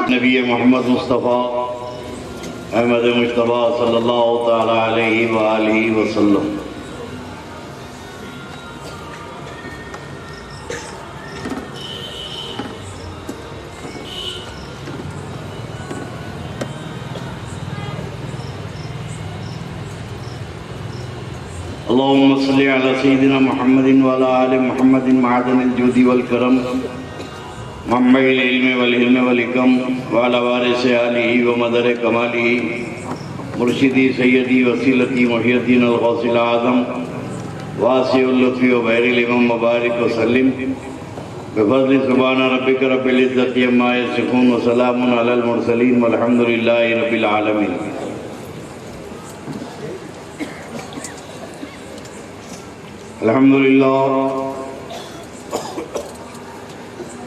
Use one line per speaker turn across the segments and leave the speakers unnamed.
نبی محمد مصطفیٰ احمد مجتبیٰ صلی اللہ تعالی علیہ وآلہ وسلم۔ اللہم صلی علی سیدنا محمد وعلی آل محمد معدن الجود والکرم منبع العلم والعلم والحکم وعلی وارث آلہ ومدر کمالہ مرشدی سیدی وسیلتی محیدین الغوث العظم واسع اللطف وبحر الامم مبارک وسلم بفضل سبحان ربک رب العزت عما یصفون وسلام علی المرسلین والحمد للہ رب العالمین۔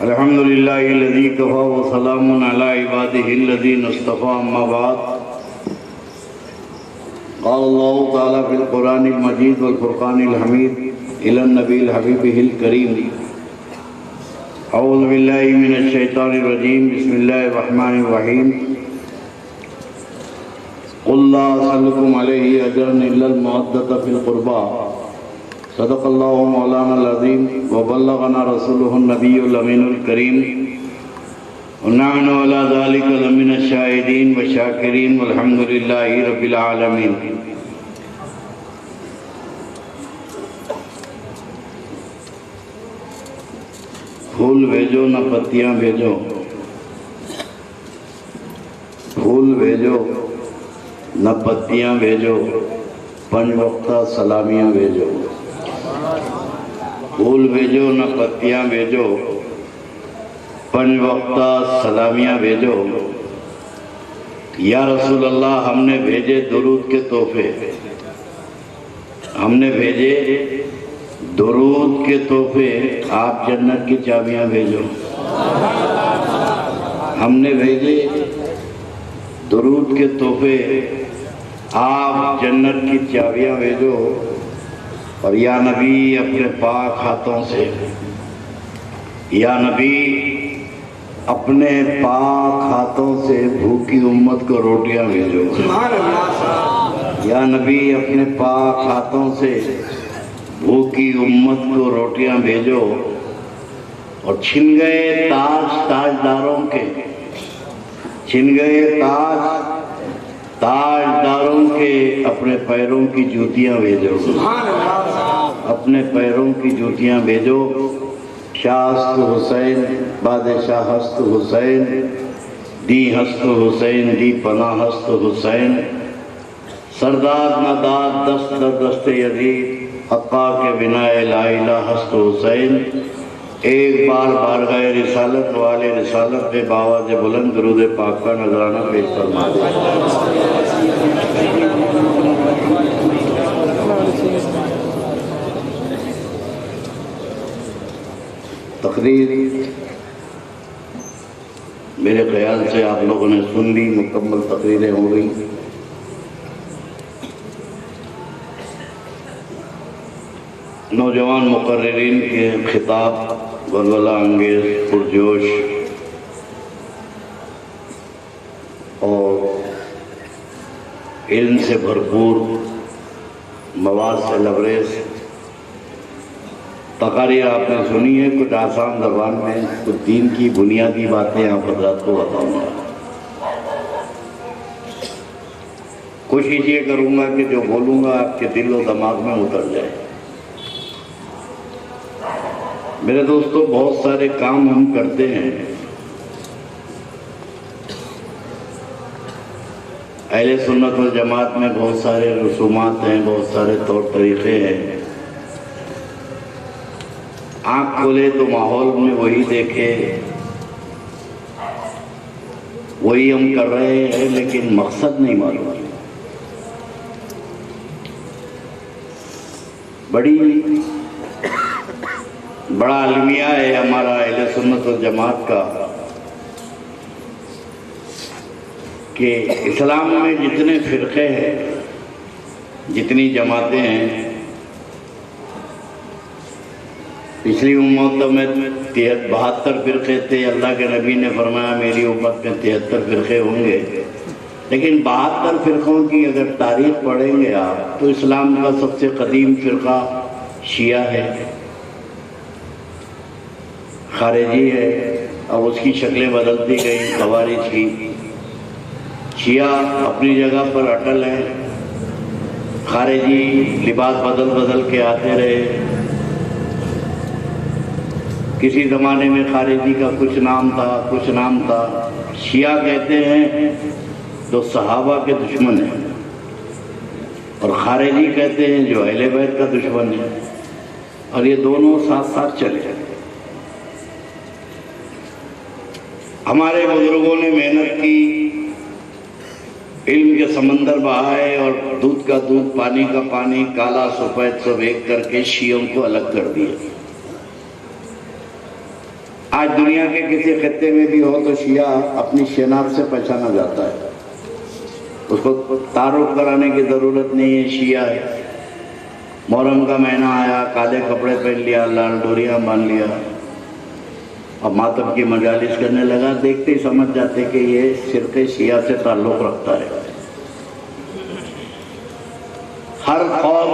الحمدللہ الذی کفا وسلام علی عبادہ الذین اصطفیٰ، اما بعد، قال اللہ تعالی فی القرآن المجید والفرقان الحمید الی النبی الحبیب الکریم، اعوذ باللہ من الشیطان الرجیم، بسم اللہ الرحمن الرحیم، قل لا اسألکم علیہ اجرا الا المودۃ فی القربى، صدق اللہ مولانا العظیم وبلغنا رسولہ النبی الامین الکریم، ونحن علی ذلک لمن الشاہدین والشاکرین والحمد للہ رب العالمین۔ پھول بھیجو نہ پتیاں بھیجو، پھول بھیجو نہ پتیاں بھیجو، پنج وقتہ سلامیاں بھیجو۔ پھول بھیجو نہ پتیاں بھیجو، پنج وقتہ سلامیاں بھیجو۔ یا رسول اللہ، ہم نے بھیجے درود کے تحفے، ہم نے بھیجے درود کے تحفے، آپ جنت کی چابیاں بھیجو۔ ہم نے بھیجے درود کے تحفے، آپ جنت کی چابیاں بھیجو۔ اور یا نبی اپنے پاک ہاتھوں سے، یا نبی اپنے پاک ہاتھوں سے بھوکی امت کو روٹیاں بھیجو۔ یا نبی اپنے پاک ہاتھوں سے بھوکی امت کو روٹیاں بھیجو۔ اور چھن گئے تاج تاجداروں کے، چھن گئے تاجداروں کے، اپنے پیروں کی جوتیاں بھیجو، اپنے پیروں کی جوتیاں بھیجو۔ شاہ ہست حسین بادشاہ ہست حسین، دی ہست حسین دی پناہ ہست حسین، سرداد نداد دست در دست یزید، حقا کے بنا لا الہ ہست حسین۔ ایک بار بارگاہ رسالت والے رسالت پہ باواز بلند درود پاک کا نذرانہ پیش فرما دیں۔ تقریر میرے خیال سے آپ لوگوں نے سن لی، مکمل تقریریں ہو گئی۔ نوجوان مقررین کے خطاب ولولہ انگیز، پرجوش اور علم سے بھرپور، مواد سے لبریز تقاریر آپ نے سنی ہے۔ کچھ آسان زبان میں کچھ دین کی بنیادی باتیں آپ حضرات کو بتاؤں گا۔ کوشش یہ کروں گا کہ جو بولوں گا آپ کے دل و دماغ میں اتر جائے۔ میرے دوستو، بہت سارے کام ہم کرتے ہیں، اہل سنت والجماعت میں بہت سارے رسومات ہیں، بہت سارے طور طریقے ہیں۔ آنکھ کھولے تو ماحول میں وہی دیکھے، وہی ہم کر رہے ہیں، لیکن مقصد نہیں معلوم۔ بڑا المیہ ہے ہمارا اہل سنت والجماعت کا کہ اسلام میں جتنے فرقے ہیں، جتنی جماعتیں ہیں، پچھلی امتوں میں 72 فرقے تھے، اللہ کے نبی نے فرمایا میری امت میں 73 فرقے ہوں گے، لیکن 72 فرقوں کی اگر تاریخ پڑھیں گے آپ تو اسلام کا سب سے قدیم فرقہ شیعہ ہے، خارجی ہے، اب اس کی شکلیں بدلتی گئیں خوارج کی۔ شیعہ اپنی جگہ پر اٹل ہیں، خارجی لباس بدل بدل کے آتے رہے۔ کسی زمانے میں خارجی کا کچھ نام تھا۔ شیعہ کہتے ہیں جو صحابہ کے دشمن ہیں، اور خارجی کہتے ہیں جو اہل بیت کا دشمن ہے، اور یہ دونوں ساتھ ساتھ چلے۔ ہمارے بزرگوں نے محنت کی، علم کے سمندر بہائے، اور دودھ کا دودھ، پانی کا پانی، کالا سفید سب ایک کر کے شیعوں کو الگ کر دیا۔ آج دنیا کے کسی خطے میں بھی ہو تو شیعہ اپنی شناخت سے پہچانا جاتا ہے، اس کو تعارف کرانے کی ضرورت نہیں ہے، شیعہ ہے۔ محرم کا مہینہ آیا، کالے کپڑے پہن لیا، لال ڈوریاں باندھ لیا، اب ماتم کی مجالس کرنے لگا، دیکھتے ہی سمجھ جاتے کہ یہ فرقے شیعہ سے تعلق رکھتا ہے۔ ہر قوم،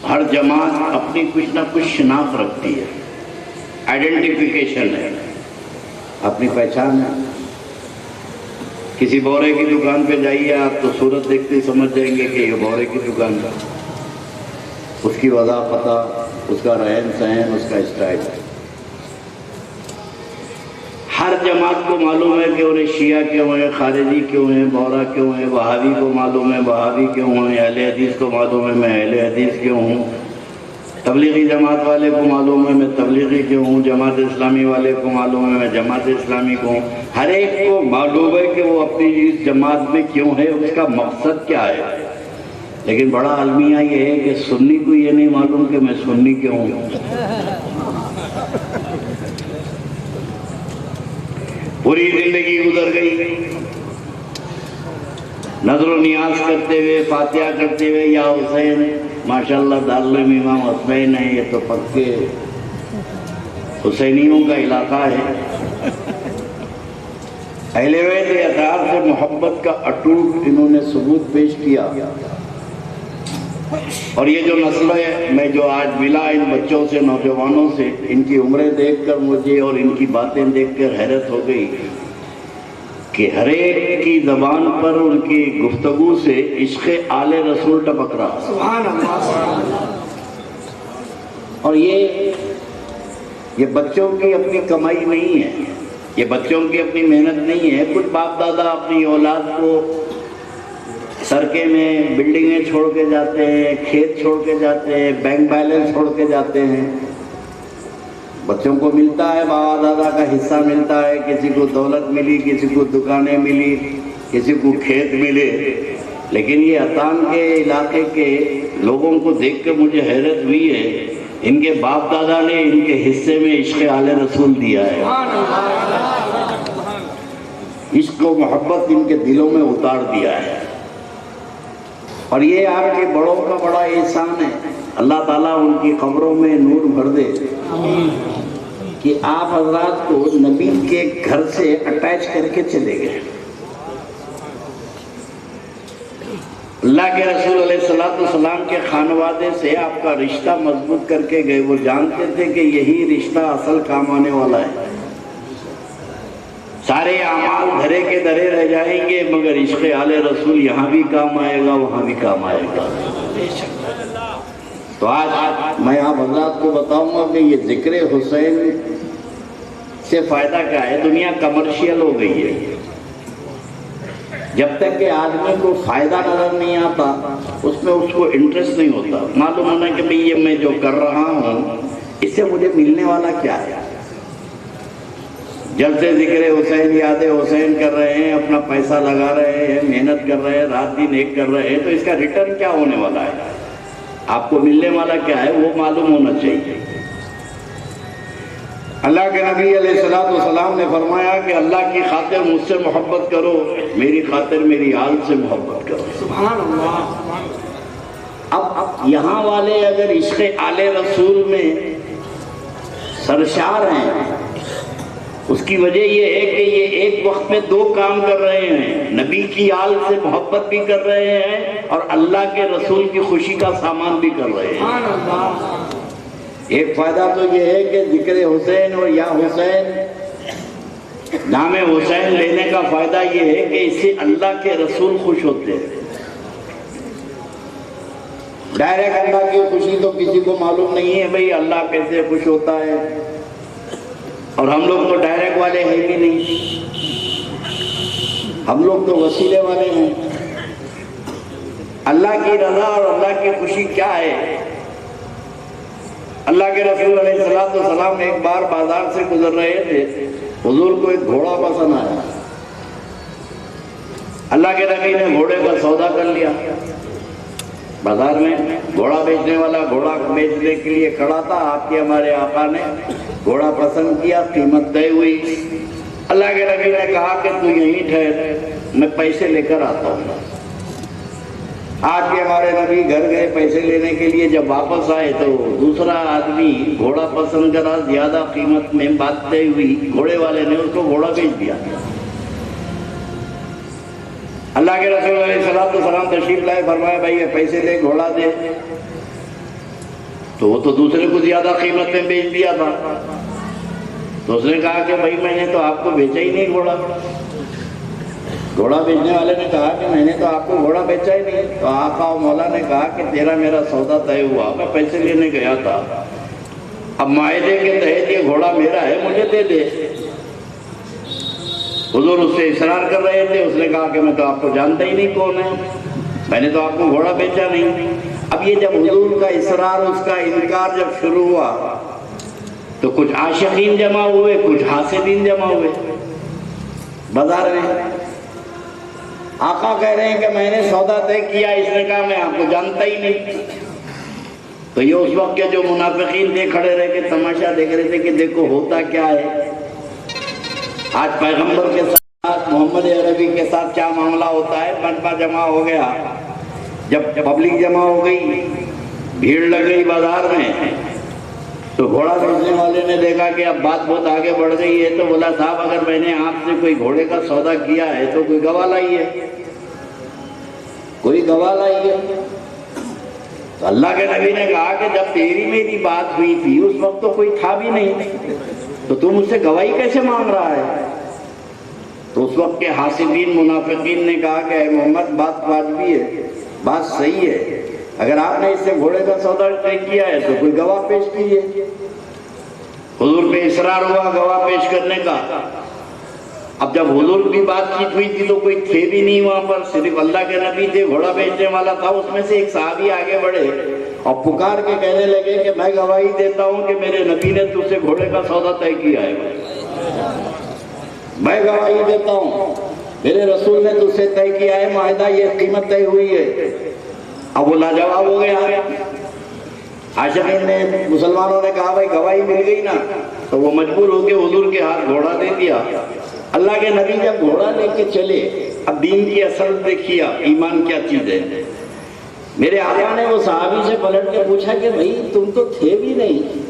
ہر جماعت اپنی کچھ نہ کچھ شناخت رکھتی ہے، آئیڈینٹیفیکیشن ہے، اپنی پہچان ہے۔ کسی بورے کی دکان پہ جائیے آپ تو صورت دیکھتے ہی سمجھ جائیں گے کہ یہ بورے کی دکان ہے، اس کی وضاحت، اس کا رہن سہن، اس کا اسٹائل ہے۔ ہر جماعت کو معلوم ہے کہ انہیں شیعہ کیوں ہیں، خارجی کیوں ہیں، بورا کیوں ہیں، وہابی کو معلوم ہے وہابی کیوں ہیں، اہل حدیث کو معلوم ہے میں اہل حدیث کیوں ہوں، تبلیغی جماعت والے کو معلوم ہے میں تبلیغی کیوں ہوں، جماعت اسلامی والے کو معلوم ہے میں جماعت اسلامی کو ہوں۔ ہر ایک کو معلوم ہے کہ وہ اپنی اس جماعت میں کیوں ہے، اس کا مقصد کیا ہے۔ لیکن بڑا المیہ یہ ہے کہ سنی کو یہ نہیں معلوم کہ میں سنی کیوں ہوں۔ پوری زندگی گزر گئی نظر و نیاز کرتے ہوئے، فاتحہ کرتے ہوئے، یا حسین، ماشاءاللہ دارالعلوم امام حسین ہے، یہ تو پکے حسینیوں کا علاقہ ہے۔ اہل بیت اطہار سے محبت کا اٹوٹ انہوں نے ثبوت پیش کیا، اور یہ جو نسل ہے، میں جو آج ملا ان بچوں سے، نوجوانوں سے، ان کی عمریں دیکھ کر مجھے اور ان کی باتیں دیکھ کر حیرت ہو گئی کہ ہر ایک کی زبان پر ان کی گفتگو سے عشق آل رسول ٹپک رہا۔ سبحان اللہ۔ اور یہ بچوں کی اپنی کمائی نہیں ہے، یہ بچوں کی اپنی محنت نہیں ہے۔ کچھ باپ دادا اپنی اولاد کو سرکے میں بلڈنگیں چھوڑ کے جاتے ہیں، کھیت چھوڑ کے جاتے ہیں، بینک بیلنس چھوڑ کے جاتے ہیں، بچوں کو ملتا ہے، بابا دادا کا حصہ ملتا ہے، کسی کو دولت ملی، کسی کو دکانیں ملی، کسی کو کھیت ملے۔ لیکن یہ اطان کے علاقے کے لوگوں کو دیکھ کے مجھے حیرت ہوئی ہے، ان کے باپ دادا نے ان کے حصے میں عشق آل رسول دیا ہے، عشق و محبت ان کے دلوں میں اتار دیا ہے۔ اور یہ آپ کے بڑوں کا بڑا احسان ہے، اللہ تعالیٰ ان کی قبروں میں نور بھر دے کہ آپ حضرات کو نبی کے گھر سے اٹیچ کر کے چلے گئے۔ اللہ کے رسول علیہ السلام کے خانوادے سے آپ کا رشتہ مضبوط کر کے گئے۔ وہ جانتے تھے کہ یہی رشتہ اصل کام آنے والا ہے۔ سارے اعمال دھرے کے دھرے رہ جائیں گے، مگر عشق آل رسول یہاں بھی کام آئے گا، وہاں بھی کام آئے گا۔ تو آج میں آپ حضرات کو بتاؤں گا کہ یہ ذکر حسین سے فائدہ کیا ہے۔ دنیا کمرشیل ہو گئی ہے، جب تک کہ آدمی کو فائدہ نظر نہیں آتا اس میں اس کو انٹرسٹ نہیں ہوتا۔ معلوم ہونا کہ بھئی یہ میں جو کر رہا ہوں اس سے مجھے ملنے والا کیا ہے۔ جب سے ذکر حسین یاد حسین کر رہے ہیں، اپنا پیسہ لگا رہے ہیں، محنت کر رہے ہیں، رات دن ایک کر رہے ہیں، تو اس کا ریٹرن کیا ہونے والا ہے، آپ کو ملنے والا کیا ہے وہ معلوم ہونا چاہیے۔ اللہ کے نبی علیہ السلام نے فرمایا کہ اللہ کی خاطر مجھ سے محبت کرو، میری خاطر میری آل سے محبت کرو۔ سبحان اللہ۔ اب یہاں والے اگر عشق آل رسول میں سرشار ہیں. اس کی وجہ یہ ہے کہ یہ ایک وقت میں دو کام کر رہے ہیں، نبی کی آل سے محبت بھی کر رہے ہیں اور اللہ کے رسول کی خوشی کا سامان بھی کر رہے ہیں. ایک فائدہ تو یہ ہے کہ ذکر حسین اور یا حسین، نام حسین لینے کا فائدہ یہ ہے کہ اس سے اللہ کے رسول خوش ہوتے ہیں. ڈائریکٹ اللہ کی خوشی تو کسی کو معلوم نہیں ہے بھئی اللہ کیسے خوش ہوتا ہے، اور ہم لوگ تو ڈائریکٹ والے ہیں بھی نہیں، ہم لوگ تو وسیلے والے ہیں. اللہ کی رضا اور اللہ کی خوشی کیا ہے؟ اللہ کے رسول علیہ السلام ایک بار بازار سے گزر رہے تھے، حضور کو ایک گھوڑا پسند آیا. اللہ کے نبی نے گھوڑے کا سودا کر لیا. بازار میں گھوڑا بیچنے والا گھوڑا بیچنے کے لیے کھڑا تھا. آپ کے ہمارے آقا نے گھوڑا پسند کیا، قیمت طے ہوئی. اللہ کے نبی نے کہا کہ تو یہیں ٹھہر، میں پیسے لے کر آتا ہوں. آج کے ہمارے نبی گھر گئے پیسے لینے کے لیے. جب واپس آئے تو دوسرا آدمی گھوڑا پسند کرا، زیادہ قیمت میں بات طے ہوئی، گھوڑے والے نے اس کو گھوڑا بیچ دیا. اللہ کے رسول علیہ السلام تشریف لائے، فرمایا بھائی پیسے دے، گھوڑا دے. تو وہ تو دوسرے کو زیادہ قیمت میں بیچ دیا تھا. تو اس نے کہا کہ بھائی میں نے تو آپ کو بیچا ہی نہیں گھوڑا. گھوڑا بیچنے والے نے کہا کہ میں نے تو آپ کو گھوڑا بیچا ہی نہیں. تو آقا و مولا نے کہا کہ تیرا میرا سودا طے ہوا، میں پیسے لینے گیا تھا، اب معاہدے کے تحت یہ گھوڑا میرا ہے، مجھے دے دے. حضور اس سے اصرار کر رہے تھے. اس نے کہا کہ میں تو آپ کو جانتا ہی نہیں کون ہے، میں نے تو آپ کو گھوڑا بیچا نہیں. اب یہ جب حضور کا اصرار، اس کا انکار جب شروع ہوا تو کچھ عاشقین جمع ہوئے، کچھ حاسدین جمع ہوئے بازار میں. آقا کہہ رہے ہیں کہ میں نے سودا طے کیا، اس نے کہا میں آپ کو جانتا ہی نہیں. تو یہ اس وقت کے جو منافقین تھے کھڑے رہ کے تماشا دیکھ رہے تھے کہ دیکھو ہوتا کیا ہے. آج پیغمبر کے ساتھ، محمد عربی کے ساتھ کیا معاملہ ہوتا ہے. مجمع جمع ہو گیا، جب پبلک جمع ہو گئی، بھیڑ لگ گئی بازار میں، تو گھوڑا بیچنے والے نے دیکھا کہ اب بات بہت آگے بڑھ گئی ہے. تو بولا صاحب اگر میں نے آپ سے کوئی گھوڑے کا سودا کیا ہے تو کوئی گواہ لائیے، کوئی گواہ لائیے. تو اللہ کے نبی نے کہا کہ جب تیری میری بات ہوئی تھی اس وقت تو کوئی تھا بھی نہیں، تو تم مجھ سے گواہی کیسے مانگ رہا ہے؟ تو اس وقت کے حاسدین منافقین نے کہا کہ اے محمد بات واجبی ہے، بات صحیح ہے، اگر آپ نے اس سے گھوڑے کا سودا طے کیا ہے تو کوئی گواہ پیش کیجیے. حضور پہ اصرار ہوا گواہ پیش کرنے کا. اب جب حضور کی بات چیت ہوئی تھی تو کوئی تھے بھی نہیں وہاں پر، صرف اللہ کے نبی تھے، گھوڑا بیچنے والا تھا. اس میں سے ایک صحابی آگے بڑھے اور پکار کے کہنے لگے کہ میں گواہی دیتا ہوں کہ میرے نبی نے تجھ سے گھوڑے کا سودا طے کیا ہے. میں گواہی دیتا ہوں میرے رسول نے تجھ سے طے کیا ہے، معاہدہ یہ قیمت طے ہوئی ہے. اب وہ لاجواب ہو گیا. عاشقین نے، مسلمانوں نے کہا بھائی گواہی مل گئی نا. تو وہ مجبور ہو کے حضور کے ہاتھ گھوڑا دے دیا. اللہ کے نبی جب گھوڑا لے کے چلے، اب دین کی اصل دیکھیے، ایمان کیا چیز ہے. میرے آقا نے وہ صحابی سے پلٹ کے پوچھا کہ بھائی تم تو تھے بھی نہیں،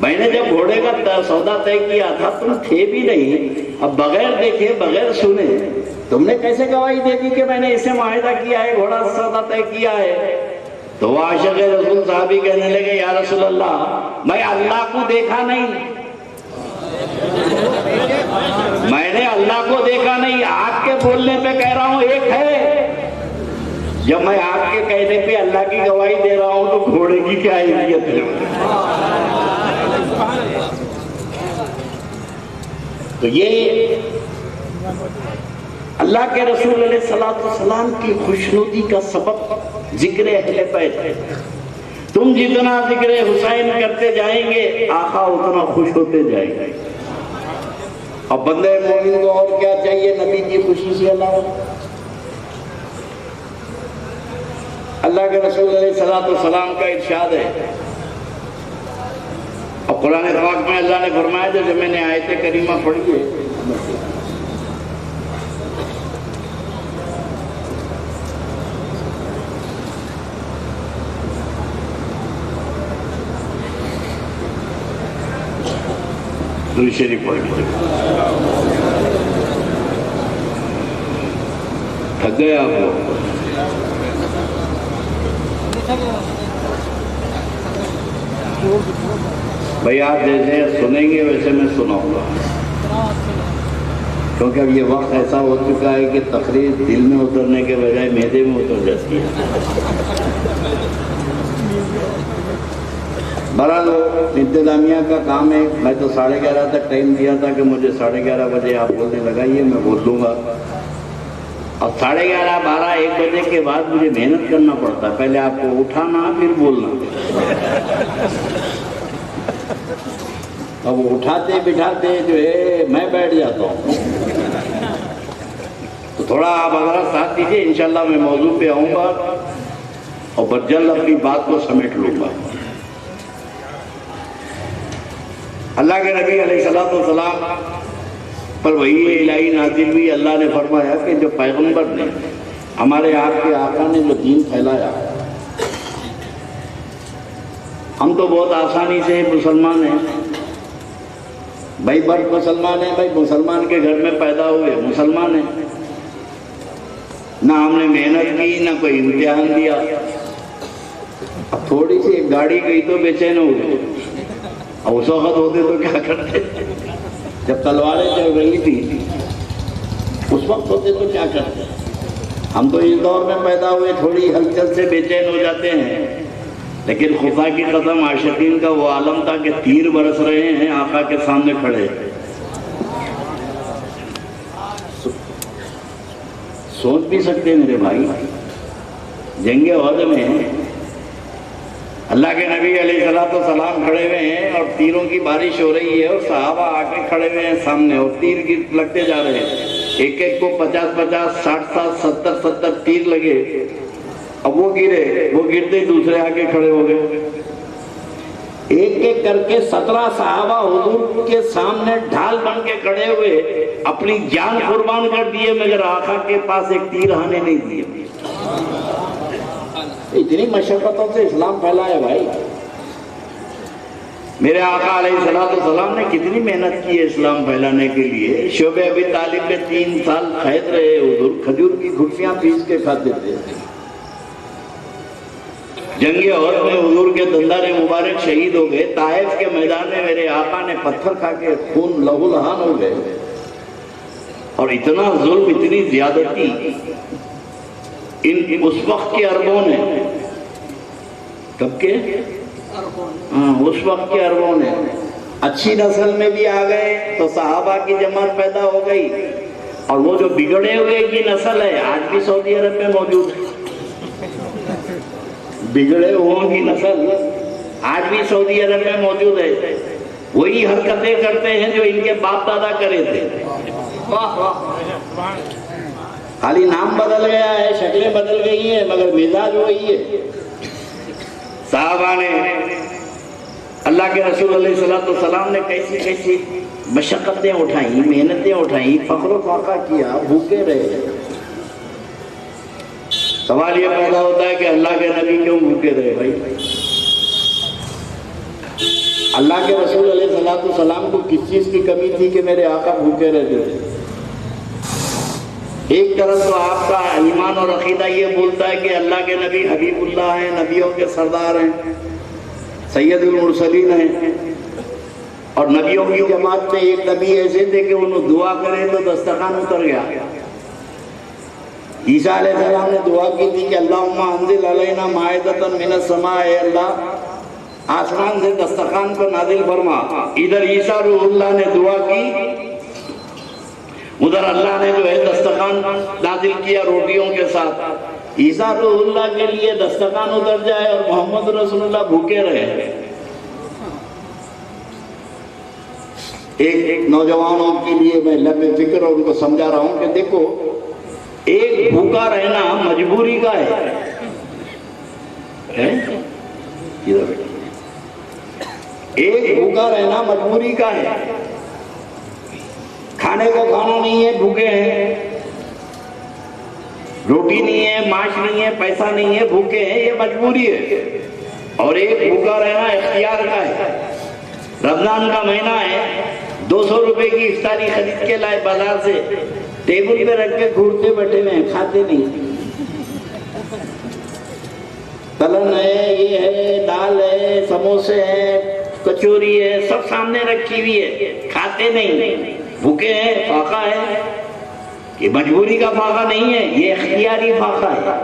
میں نے جب گھوڑے کا سودا طے کیا تھا تم تھے بھی نہیں، اب بغیر دیکھے بغیر سنے تم نے کیسے گواہی دے دی کہ میں نے اسے معاہدہ کیا ہے، گھوڑا سودا طے کیا ہے؟ تو وہ عاشق رسول صحابی کہنے لگے یا رسول اللہ میں اللہ کو دیکھا نہیں، میں نے اللہ کو دیکھا نہیں، آپ کے بولنے پہ کہہ رہا ہوں ایک ہے، جب میں آپ کے کہنے پہ اللہ کی گواہی دے رہا ہوں تو گھوڑے کی کیا اہمیت ہے؟ تو یہ اللہ کے رسول علیہ السلام کی خوشنودی کا سبب ذکر اہل بیت ہے. تم جتنا ذکر حسین کرتے جائیں گے آقا اتنا خوش ہوتے جائیں گے. اب بندے مومن کو اور کیا چاہیے نبی کی خوشی سے علاوہ؟ اللہ کے رسول علیہ السلام کا ارشاد ہے، اور قرآن پاک میں اللہ نے فرمایا جو میں نے آیت کریمہ پڑھی ہے، درود شریف پڑھ لیجیے. تھک گئے آپ لوگ؟ بھائی آپ جیسے سنیں گے ویسے میں سناؤں گا، کیونکہ اب یہ وقت ایسا ہو چکا ہے کہ تقریر دل میں اترنے کے بجائے معدے میں اتر جاتی ہے. بہرحال انتظامیہ کا کام ہے. میں تو 11:30 تک ٹائم دیا تھا کہ مجھے 11:30 بجے آپ بولنے لگائیے، میں بول لوں گا. اور 11:30 12 1 بجے کے بعد مجھے محنت کرنا پڑتا ہے. پہلے آپ کو اٹھانا پھر بولنا. اب وہ اٹھاتے بٹھاتے جو ہے میں بیٹھ جاتا ہوں. تو تھوڑا آپ حضرات ساتھ دیجیے، انشاءاللہ میں موضوع پہ آؤں گا اور برجل اپنی بات کو سمیٹ لوں گا. اللہ کے نبی علیہ السلام پر وحی الہی نازل ہوئی. اللہ نے فرمایا کہ جو پیغمبر نے، ہمارے آپ کے آقا نے جو دین پھیلایا، ہم تو بہت آسانی سے مسلمان ہیں. بھائی برف مسلمان ہیں، بھائی مسلمان کے گھر میں پیدا ہوئے مسلمان ہیں. نہ ہم نے محنت کی، نہ کوئی امتحان دیا. اب تھوڑی سی ایک گاڑی گئی تو بے چین ہو گئے. اب اس وقت ہوتے تو کیا کرتے؟ جب تلواریں چل رہی تھی اس وقت ہوتے تو کیا کرتے؟ ہم تو اس دور میں پیدا ہوئے، تھوڑی ہلچل سے بے چین ہو جاتے ہیں. لیکن خدا کی قسم عاشقین کا وہ عالم تھا کہ تیر برس رہے ہیں آقا کے سامنے کھڑے. سوچ بھی سکتے ہیں میرے بھائی، جنگ احد میں اللہ کے نبی علیہ السلام کھڑے ہوئے ہیں اور تیروں کی بارش ہو رہی ہے اور صحابہ آ کے کھڑے ہوئے ہیں سامنے اور تیر لگتے جا رہے ہیں. ایک ایک کو 50 60 70 تیر لگے. اب وہ گرے، وہ گرتے دوسرے آ کے کھڑے ہو گئے. ایک ایک کر کے 17 صحابہ حضور کے سامنے ڈھال بن کے کھڑے ہوئے، اپنی جان قربان کر دیے مگر آقا کے پاس ایک تیر آنے نہیں دیے. اتنی مشقتوں سے اسلام پھیلا ہے بھائی. میرے آقا علیہ السلام نے کتنی محنت کی ہے اسلام پھیلانے کے لیے. شعب ابی طالب میں 3 سال قید رہے حضور، کھجور کی گھٹیاں پیس کے کھاتے تھے. جنگ احد میں حضور کے دندار مبارک شہید ہو گئے. طائف کے میدان میں میرے آقا نے پتھر کھا کے خون لہو لہان ہو گئے. اور اتنا ظلم، اتنی زیادتی اس وقت کے عربوں نے، کب کے؟ اس وقت کے عربوں نے اچھی نسل میں بھی آ گئے تو صحابہ کی جماعت پیدا ہو گئی. اور وہ جو بگڑے ہوئے کی نسل ہے آج بھی سعودی عرب میں موجود ہے. بگڑے ہوئے کی نسل آج بھی سعودی عرب میں موجود ہے. وہی حرکتیں کرتے ہیں جو ان کے باپ دادا کرے تھے. خالی نام بدل گیا ہے، شکلیں بدل گئی ہیں، مگر مزاج وہی ہے. صحابہ نے، اللہ کے رسول علیہ السلام نے کیسی کیسی مشقتیں اٹھائیں، محنتیں اٹھائیں، فخر و فاقہ کیا، بھوکے رہے. سوال یہ پیدا ہوتا ہے کہ اللہ کے نبی کیوں بھوکے رہے بھائی؟ اللہ کے رسول علیہ السلام کو کس چیز کی کمی تھی کہ میرے آقا بھوکے رہتے تھے؟ ایک طرف تو آپ کا ایمان اور عقیدہ یہ بولتا ہے کہ اللہ کے نبی حبیب اللہ ہیں، نبیوں کے سردار ہیں، سید المرسلین ہیں. اور نبیوں کی جماعت میں ایک نبی ایسے تھے کہ انہوں دعا کرے تو دسترخوان اتر گیا. عیسیٰ علیہ السلام نے دعا کی تھی کہ اللہم انزل علینا مائدۃ من السماء، اے اللہ آسمان سے دسترخوان کو نازل فرما. ادھر عیسیٰ روح اللہ نے دعا کی، ادھر اللہ نے جو ہے دسترخوان نازل کیا روٹیوں کے ساتھ. عیسیٰ روح اللہ کے لیے دسترخوان اتر جائے اور محمد رسول اللہ بھوکے رہے. ایک نوجوانوں کے لیے میں لمبے فکر اور ان کو سمجھا رہا ہوں کہ دیکھو، ایک بھوکا رہنا مجبوری کا ہے. ایک بھوکا رہنا مجبوری کا ہے. کھانے کو کھانا نہیں ہے، بھوکے ہیں. روٹی نہیں ہے، معاش نہیں ہے، پیسہ نہیں ہے، بھوکے ہیں، یہ مجبوری ہے. اور ایک بھوکا رہنا اختیار کا ہے. رمضان کا مہینہ ہے، 200 روپے کی افطاری خرید کے لائے بازار سے، ٹیبل پہ رکھ کے گھورتے بیٹھے ہوئے ہیں، کھاتے نہیں۔ تلن ہے، یہ ہے، دال ہے، سموسے ہیں، کچوری ہے، سب سامنے رکھی ہوئی ہے، کھاتے نہیں، بھوکے ہیں، فاقہ ہے۔ یہ مجبوری کا فاقہ نہیں ہے، یہ اختیاری فاقہ ہے۔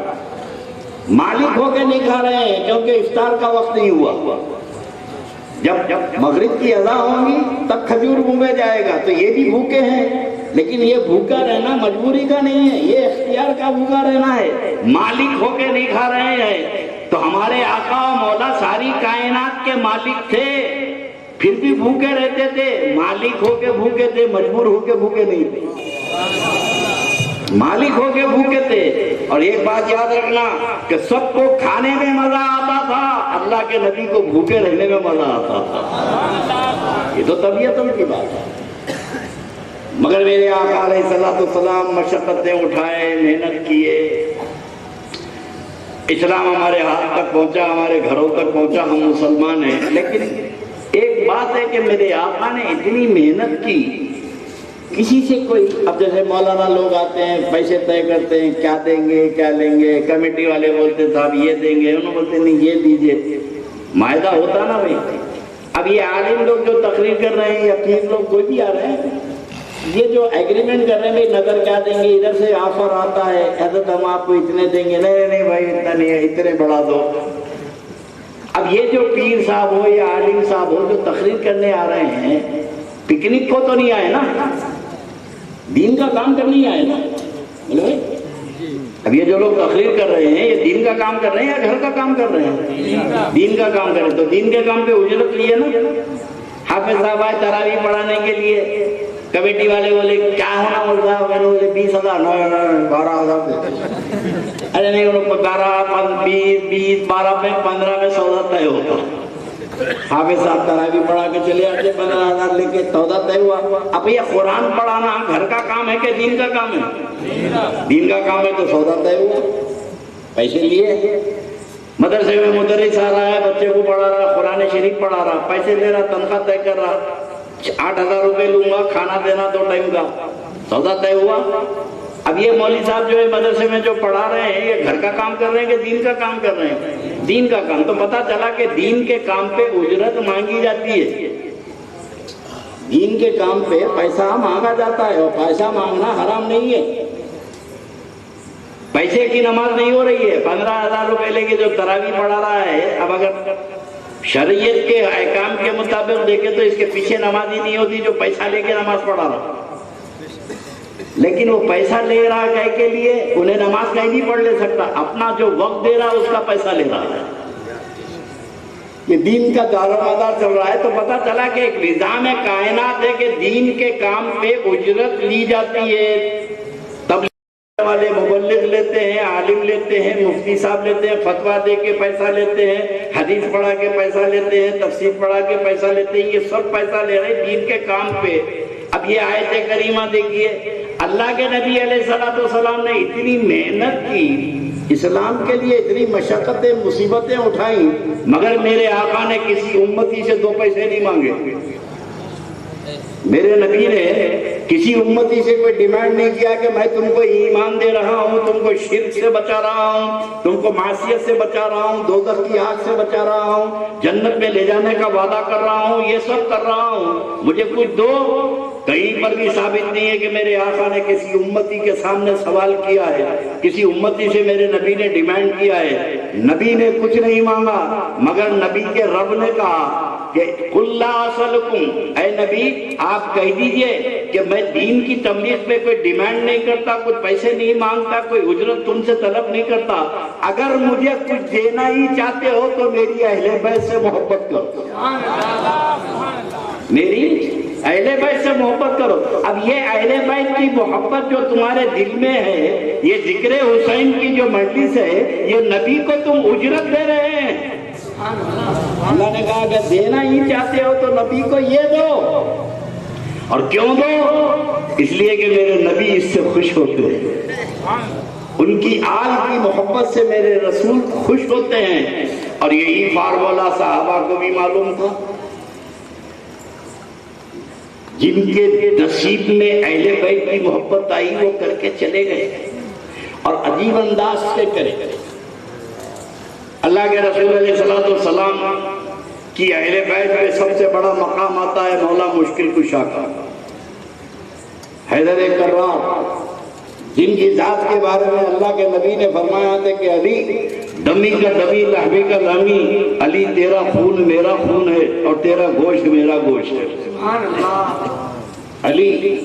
مالک ہو کے نہیں کھا رہے ہیں کیونکہ افطار کا وقت نہیں ہوا۔ جب مغرب کی اذان ہوگی تب کھجور منہ میں جائے گا، تو یہ بھی بھوکے ہیں، لیکن یہ بھوکا رہنا مجبوری کا نہیں ہے، یہ اختیار کا بھوکا رہنا ہے۔ مالک ہو کے نہیں کھا رہے ہیں۔ تو ہمارے آقا و مولا ساری کائنات کے مالک تھے، پھر بھی بھوکے رہتے تھے۔ مالک ہو کے بھوکے تھے، مجبور ہو کے بھوکے نہیں تھے، مالک ہو کے بھوکے تھے۔ اور ایک بات یاد رکھنا کہ سب کو کھانے میں مزہ آتا تھا، اللہ کے نبی کو بھوکے رہنے میں مزہ آتا تھا۔ یہ تو طبیعت کی بات ہے۔ مگر میرے آقا علیہ السلام مشقتیں اٹھائے، محنت کیے، اسلام ہمارے ہاتھ تک پہنچا، ہمارے گھروں تک پہنچا، ہم مسلمان ہیں۔ لیکن ایک بات ہے کہ میرے آقا نے اتنی محنت کی، کسی سے کوئی، اب جیسے مولانا لوگ آتے ہیں، پیسے طے کرتے ہیں، کیا دیں گے کیا لیں گے، کمیٹی والے بولتے ہیں صاحب یہ دیں گے، انہوں بولتے نہیں یہ دیجئے، معاہدہ ہوتا نا بھائی۔ اب یہ عالم لوگ جو تقریر کر رہے ہیں یا پیر لوگ کوئی بھی آ رہے ہیں، یہ جو ایگریمنٹ کر رہے ہیں بھائی نظر کیا دیں گے، ادھر سے آفر آتا ہے حضرت ہم آپ کو اتنے دیں گے، نہیں بھائی اتنا نہیں ہے، اتنے بڑھا دو۔ اب یہ جو پیر صاحب ہو یا عالم صاحب ہو جو تقریر کرنے آ رہے ہیں، پکنک کو تو نہیں آئے نا، دین کا کام کرنے ہی آئے نا۔ اب یہ جو لوگ تقریر کر رہے ہیں یہ دین کا کام کر رہے ہیں یا گھر کا کام کر رہے ہیں؟ دین کا کام کر رہے ہیں، تو دین کے کام پہ اجرت لیے نا۔ حافظ صاحب آئے تراویح پڑھانے کے لیے، کمیٹی والے بولے کیا ہونا بولتا ہے، میں نے بولے 20,000، 12,000 ارے نہیں، انہوں کو 12، 20، 12 میں 15 میں سودا طے ہوتا۔ حافظ صاحب تراویح پڑھا کے چلے آتے، 15,000 لے کے سودا طے ہوا۔ اب یہ قرآن پڑھانا گھر کا کام ہے کہ دین کا کام ہے؟ دین کا کام ہے، تو سودا طے ہوا، پیسے لیے۔ مدرسے میں مدرس آ رہا ہے، بچے کو پڑھا رہا، قرآن شریف پڑھا رہا، پیسے لے رہا، تنخواہ طے کر رہا، 8,000 روپے لوں گا، کھانا دینا 2 ٹائم کا، سودا طے ہوا۔ اب یہ مولوی صاحب جو ہے مدرسے میں جو پڑھا رہے ہیں یہ گھر کا کام کر رہے ہیں کہ دین کا کام کر رہے ہیں؟ دین کا کام۔ تو پتہ چلا کہ دین کے کام پہ اجرت مانگی جاتی ہے، دین کے کام پہ پیسہ مانگا جاتا ہے، اور پیسہ مانگنا حرام نہیں ہے۔ پیسے کی نماز نہیں ہو رہی ہے، 15,000 روپے لے کے جو تراویح پڑھا رہا ہے، اب اگر شریعت کے احکام کے مطابق دیکھے تو اس کے پیچھے نماز ہی نہیں ہوتی جو پیسہ لے کے نماز پڑھا رہا۔ لیکن وہ پیسہ لے رہا ہے کے لیے، انہیں نماز کہیں نہیں پڑھ لے سکتا، اپنا جو وقت دے رہا اس کا پیسہ لے رہا ہے۔ یہ دین کا دار و مدار چل رہا ہے۔ تو پتہ چلا کہ ایک نظام کائنات ہے کہ دین کے کام پہ اجرت لی جاتی ہے۔ تبلیغ والے مبلغ لیتے ہیں، عالم لیتے ہیں، مفتی صاحب لیتے ہیں، فتویٰ دے کے پیسہ لیتے ہیں، حدیث پڑھا کے پیسہ لیتے ہیں، تفسیر پڑھا کے پیسہ لیتے ہیں، یہ سب پیسہ لے رہے ہیں دین کے کام پہ۔ اب یہ آیت کریمہ دیکھیے، اللہ کے نبی علیہ السلام نے اتنی محنت کی، اسلام کے لیے اتنی مشقتیں مصیبتیں اٹھائیں، مگر میرے آقا نے کسی امتی سے 2 پیسے نہیں مانگے۔ میرے نبی نے کسی امتی سے کوئی ڈیمانڈ نہیں کیا کہ میں تم کو ایمان دے رہا ہوں، تم کو شرک سے بچا رہا ہوں، تم کو معصیت سے بچا رہا ہوں، دوزخ کی آگ سے بچا رہا ہوں، جنت میں لے جانے کا وعدہ کر رہا ہوں، یہ سب کر رہا ہوں، مجھے کچھ دو۔ کہیں پر بھی ثابت نہیں ہے کہ میرے آقا نے کسی امتی کے سامنے سوال کیا ہے، کسی امتی سے میرے نبی نے ڈیمانڈ کیا ہے۔ نبی نے کچھ نہیں مانگا، مگر نبی کے رب نے کہا کہ قُلْ لَا أَسْأَلُكُمْ، اے نبی آپ کہہ دیجئے کہ میں دین کی تبلیغ پہ کوئی ڈیمانڈ نہیں کرتا، کچھ پیسے نہیں مانگتا، کوئی اجرت تم سے طلب نہیں کرتا۔ اگر مجھے کچھ دینا ہی چاہتے ہو تو میری اہل بیت سے محبت کرو، میری اہل بیت سے محبت کرو۔ اب یہ اہل بیت کی محبت جو تمہارے دل میں ہے، یہ ذکر حسین کی جو مجلس ہے، یہ نبی کو تم اجرت دے رہے ہیں۔ اللہ نے کہا کہ دینا ہی چاہتے ہو تو نبی کو یہ دو۔ اور کیوں دو؟ اس لیے کہ میرے نبی اس سے خوش ہوتے ہیں، ان کی آل کی محبت سے میرے رسول خوش ہوتے ہیں۔ اور یہی فارمولہ صحابہ کو بھی معلوم تھا۔ جن کے نصیب میں اہل بیت کی محبت آئی وہ کر کے چلے گئے اور عجیب انداز سے کرے. اللہ کے رسول علیہ السلام کی اہل بیت میں سب سے بڑا مقام آتا ہے مولا مشکل کشا کا. حیدر کرار جن کی ذات کے بارے میں اللہ کے نبی نے فرمایا تھا کہ علی دمی کا دمی لہبی کا لہمی، علی تیرا خون میرا خون ہے اور تیرا گوشت میرا گوشت ہے. سبحان اللہ. علی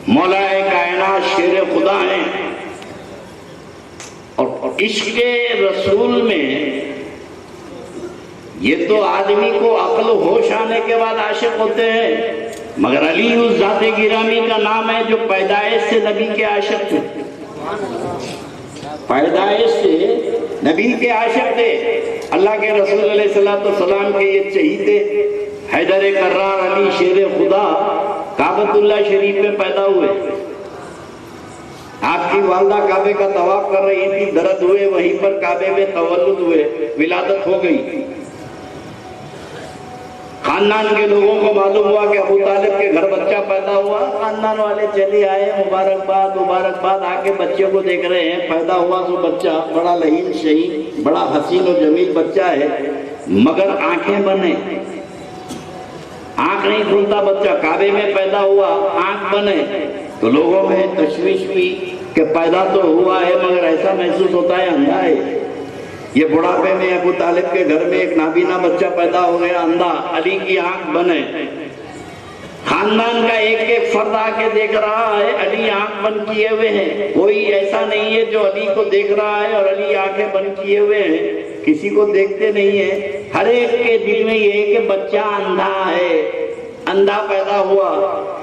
مولا کائنات شیر خدا ہیں اور عشق رسول میں یہ تو آدمی کو عقل و ہوش آنے کے بعد عاشق ہوتے ہیں، مگر علی اس ذات گرامی کا نام ہے جو پیدائش سے نبی کے عاشق تھے. پیدائش سے نبی کے عاشق تھے. اللہ کے رسول علیہ السلام کے یہ چہیتے حیدر کرار علی شیر خدا کعبۃ اللہ شریف میں پیدا ہوئے. آپ کی والدہ کعبے کا طواف کر رہی تھی، درد ہوئے، وہیں پر کعبے میں تولد ہوئے، ولادت ہو گئی. خاندان کے لوگوں کو معلوم ہوا کہ ابو طالب کے گھر بچہ پیدا ہوا. خاندان والے چلے آئے، مبارکباد مبارکباد. آ کے بچے کو دیکھ رہے ہیں، پیدا ہوا تو بچہ بڑا لعین شہین، بڑا حسین و جمیل بچہ ہے، مگر آنکھیں بند ہیں، آنکھ نہیں کھلتا بچہ. کعبے میں پیدا ہوا، آنکھ بند ہے. تو لوگوں میں تشویش ہوئی کہ پیدا تو ہوا ہے مگر ایسا محسوس ہوتا ہے اندھا ہے. یہ بڑھاپے میں ابو طالب کے گھر میں ایک نابینا بچہ پیدا ہو گیا، اندھا. علی کی آنکھ بند ہے. خاندان کا ایک ایک فرد آ کے دیکھ رہا ہے، علی آنکھ بند کیے ہوئے ہیں. کوئی ایسا نہیں ہے جو علی کو دیکھ رہا ہے اور علی آنکھیں بند کیے ہوئے ہیں. کسی کو دیکھتے نہیں ہیں. ہر ایک کے دل میں یہ ہے کہ بچہ اندھا ہے، اندھا پیدا ہوا.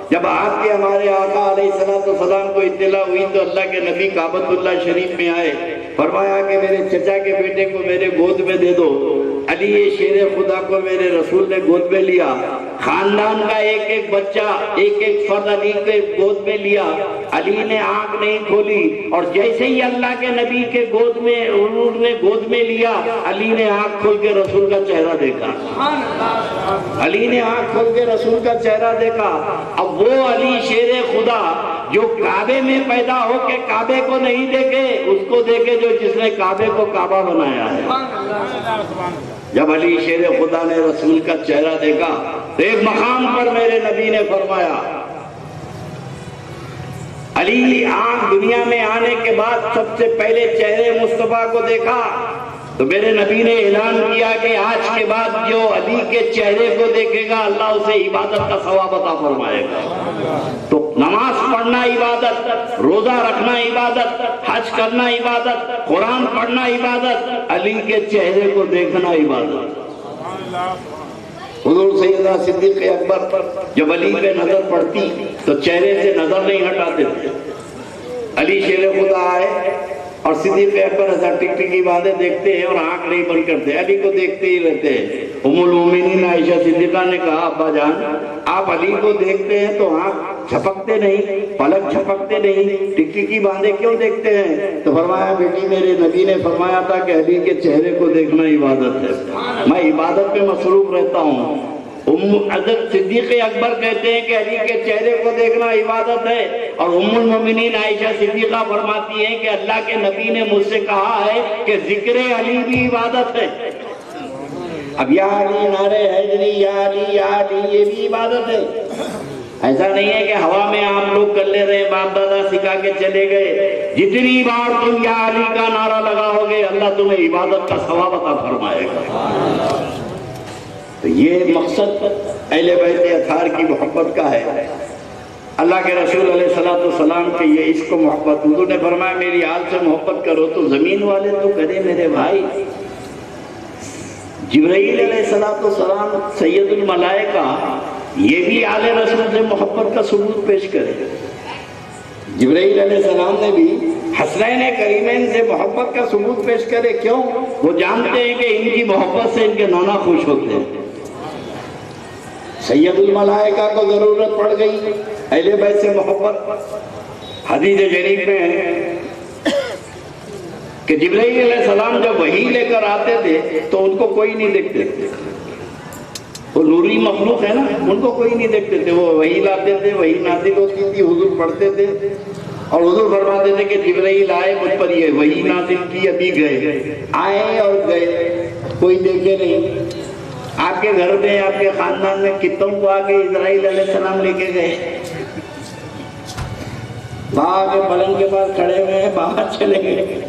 جب آپ کے ہمارے آقا علیہ السلام کو اطلاع ہوئی تو اللہ کے نبی کعبۃ اللہ شریف میں آئے، فرمایا کہ میرے چچا کے بیٹے کو میرے گود میں دے دو. علی شیر خدا کو میرے رسول نے گود میں لیا. خاندان کا ایک ایک بچہ، ایک ایک فرد علی کے گود میں لیا. علی نے آنکھ نہیں کھولی اور جیسے ہی اللہ کے نبی کے گود میں انہوں نے گود میں لیا، علی نے آنکھ کھول کے رسول کا چہرہ دیکھا. علی نے آنکھ کھول کے رسول کا چہرہ دیکھا. اب وہ علی شیر خدا جو کعبے میں پیدا ہو کے کعبے کو نہیں دیکھے، اس کو دیکھے جو جس نے کعبے کو کعبہ بنایا ہے. جب علی شیر خدا نے رسول کا چہرہ دیکھا تو ایک مقام پر میرے نبی نے فرمایا، علی آنکھ دنیا میں آنے کے بعد سب سے پہلے چہرے مصطفیٰ کو دیکھا تو میرے نبی نے اعلان کیا کہ آج کے بعد جو علی کے چہرے کو دیکھے گا اللہ اسے عبادت کا ثواب عطا فرمائے گا. تو نماز پڑھنا عبادت، روزہ رکھنا عبادت، حج کرنا عبادت، قرآن پڑھنا عبادت، علی کے چہرے کو دیکھنا عبادت. حضور سیدنا صدیق اکبر جب علی پہ نظر پڑتی تو چہرے سے نظر نہیں ہٹاتے تھے. علی شیر خدا آئے اور صدیق اکبر ایسا ٹک ٹکی باندھے دیکھتے ہیں اور آنکھ نہیں بند کرتے، علی کو دیکھتے ہی رہتے ہیں. ام المومنین عائشہ صدیقہ نے کہا، ابا جان آپ علی کو دیکھتے ہیں تو آنکھ جھپکتے نہیں، پلک جھپکتے نہیں، ٹک ٹکی باندھے کیوں دیکھتے ہیں؟ تو فرمایا بیٹی میرے نبی نے فرمایا تھا کہ علی کے چہرے کو دیکھنا عبادت ہے، میں عبادت میں مصروف رہتا ہوں. حضرت صدیق اکبر کہتے ہیں کہ علی کے چہرے کو دیکھنا عبادت ہے، اور ام المومنین عائشہ صدیقہ فرماتی ہیں کہ اللہ کے نبی نے مجھ سے کہا ہے کہ ذکر علی بھی عبادت ہے. اب یا علی نعرے حیدری، یا علی یا علی، یہ بھی عبادت ہے. ایسا نہیں ہے کہ ہوا میں آپ لوگ کر لے رہے، باپ دادا سکھا کے چلے گئے. جتنی بار تم یا علی کا نعرہ لگاؤ گے اللہ تمہیں عبادت کا ثواب عطا فرمائے گا. تو یہ مقصد اہل بیت اطہار کی محبت کا ہے. اللہ کے رسول علیہ السلام کے یہ عشق و محبت، حضور نے فرمایا میری آل سے محبت کرو تو زمین والے تو کرے میرے بھائی. جبرائیل علیہ السلام سید الملائکہ یہ بھی آل رسول سے محبت کا ثبوت پیش کرے. جبرائیل علیہ السلام نے بھی حسنین کریمین سے محبت کا ثبوت پیش کرے. کیوں؟ وہ جانتے ہیں کہ ان کی محبت سے ان کے نانا خوش ہوتے ہیں. سید الملائکہ کو ضرورت پڑ گئی اہل بیت سے محبت. حدیث شریف میں ہے کہ جبرائیل علیہ السلام جب وحی لے کر آتے تھے تو ان کو کوئی نہیں دیکھتے تھے. وہ نوری مخلوق ہے نا، ان کو کوئی نہیں دیکھتے تھے، وہ وحی لاتے تھے، وحی نازل ہوتی تھی، حضور پڑھتے تھے اور حضور فرماتے تھے کہ جبرائیل آئے مجھ پر یہ وحی نازل کی، ابھی گئے، آئے اور گئے، کوئی دیکھے نہیں۔ آپ کے گھر میں، آپ کے خاندان میں کتوں کو آگے اسرائیل علیہ السلام لے کے گئے؟ وہاں کے پلنگ کے پاس کھڑے ہوئے ہیں، باہر چلے گئے،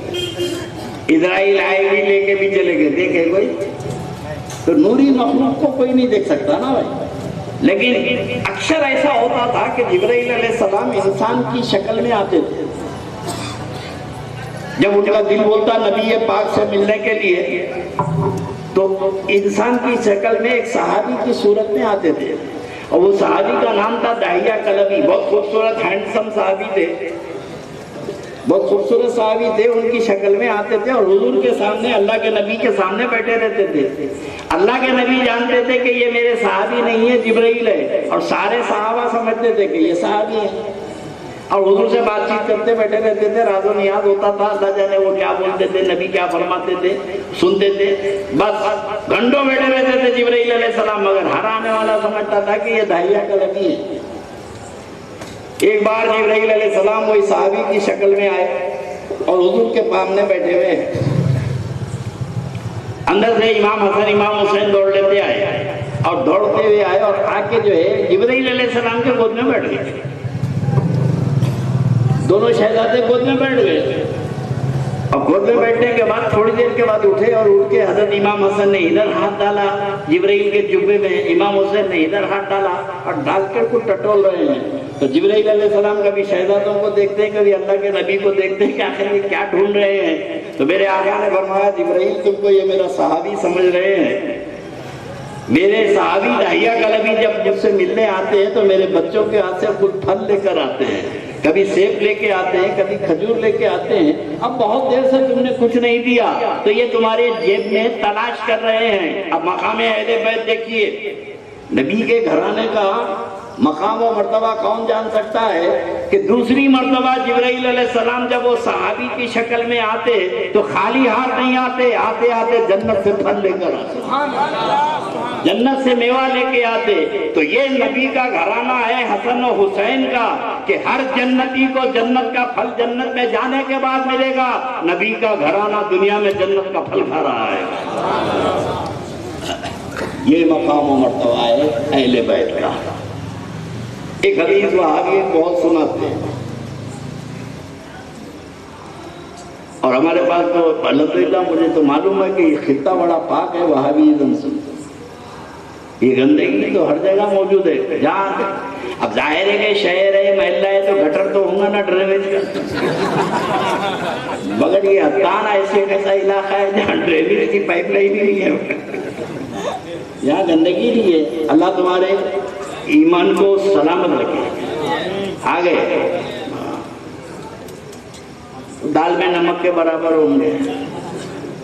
اسرائیل آئے بھی لے کے بھی چلے گئے، دیکھے کوئی؟ تو نوری مخلوق کو کوئی نہیں دیکھ سکتا نا بھائی۔ لیکن اکثر ایسا ہوتا تھا کہ جبرائیل علیہ السلام انسان کی شکل میں آتے تھے، جب ان کا دل بولتا نبی پاک سے ملنے کے لیے تو انسان کی شکل میں ایک صحابی کی صورت میں آتے تھے، اور وہ صحابی کا نام تھا داہیہ کلبی، بہت خوبصورت ہینڈسم صحابی تھے، بہت خوبصورت صحابی تھے، ان کی شکل میں آتے تھے اور حضور کے سامنے، اللہ کے نبی کے سامنے بیٹھے رہتے تھے۔ اللہ کے نبی جانتے تھے کہ یہ میرے صحابی نہیں ہے، جبرائیل ہے، اور سارے صحابہ سمجھتے تھے کہ یہ صحابی ہے، اور حضور سے بات چیت کرتے بیٹھے رہتے تھے، راز و نیاز ہوتا تھا، اللہ جانے وہ کیا بولتے تھے، نبی کیا فرماتے تھے، سنتے تھے، بس گھنٹوں بیٹھے رہتے تھے جبرائیل علیہ السلام، مگر ہر آنے والا سمجھتا تھا کہ یہ داہیہ کلبی ہے۔ ایک بار جبرائیل علیہ السلام وہی صحابی کی شکل میں آئے اور حضور کے سامنے بیٹھے ہوئے، اندر سے امام حسن امام حسین دوڑ لیتے آئے، اور دوڑتے ہوئے آئے اور آ کے جو ہے جبرائیل علیہ السلام کے گود میں بیٹھ گئے، دونوں شہزادے گود میں بیٹھ گئے، اور گود میں بیٹھنے کے بعد تھوڑی دیر کے بعد اٹھے اور اٹھ کے حضرت امام حسن نے ادھر ہاتھ ڈالا جبرائیل کے جبے میں، امام حسین نے ادھر ہاتھ ڈالا اور ڈال کر کو ٹٹول رہے ہیں۔ تو جبرائیل علیہ السلام کبھی شہزادوں کو دیکھتے ہیں، کبھی اللہ کے نبی کو دیکھتے ہیں کہ آخر یہ کیا ڈھونڈ رہے ہیں۔ تو میرے آقا نے فرمایا جبرائیل تم کو یہ میرا صحابی سمجھ رہے ہیں، میرے صحابی داہیہ کلبی جب مجھ سے ملنے آتے ہیں تو میرے بچوں کے ہاتھ سے خود پھل لے کر آتے ہیں، کبھی سیب لے کے آتے ہیں، کبھی کھجور لے کے آتے ہیں، اب بہت دیر سے تم نے کچھ نہیں دیا تو یہ تمہارے جیب میں تلاش کر رہے ہیں۔ اب مقام اہل بیت دیکھیے، نبی کے گھرانے کا مقام و مرتبہ کون جان سکتا ہے کہ دوسری مرتبہ جبرائیل علیہ السلام جب وہ صحابی کی شکل میں آتے تو خالی ہاتھ نہیں آتے، آتے آتے جنت سے پھل لے کر آتے، جنت سے میوہ لے کے آتے۔ تو یہ نبی کا گھرانہ ہے حسن و حسین کا کہ ہر جنتی کو جنت کا پھل جنت میں جانے کے بعد ملے گا، نبی کا گھرانہ دنیا میں جنت کا پھل کھا رہا ہے۔ یہ مقام و مرتبہ ہے اہل بیت کا۔ ایک حدیث وہابی بہت سناتے ہیں، اور ہمارے پاس تو الحمدللہ مجھے تو معلوم ہے کہ یہ خطہ بڑا پاک ہے وہابیزم سے، یہ گندگی تو ہر جگہ موجود ہے جہاں، اب ظاہر ہے کہ شہر ہے محلہ ہے تو گٹر تو ہوں گا نا ڈرینیج کا، مگر یہ حتان ایسے ایسا علاقہ ہے جہاں ڈرینیج کی پائپ لائن نہیں ہے، یہاں گندگی نہیں ہے۔ اللہ تمہارے ایمان کو سلامت رکھے۔ آگے دال میں نمک کے برابر ہوں گے،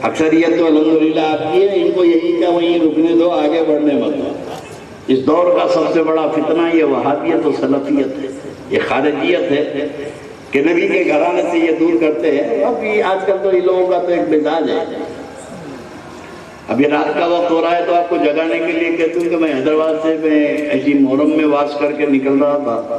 اکثریت تو الحمدللہ آپ کی ہے، ان کو یہی کہ وہیں رکنے دو، آگے بڑھنے مت دو۔ اس دور کا سب سے بڑا فتنہ یہ وہابیت و سلفیت ہے، یہ خارجیت ہے کہ نبی کے گھرانے سے یہ دور کرتے ہیں۔ اب آج کل تو ان لوگوں کا تو ایک مزاج ہے، ابھی رات کا وقت ہو رہا ہے تو آپ کو جگانے کے لیے کہتے ہوں کہ میں حیدرآباد سے میں ایسی محرم میں واز کر کے نکل رہا تھا،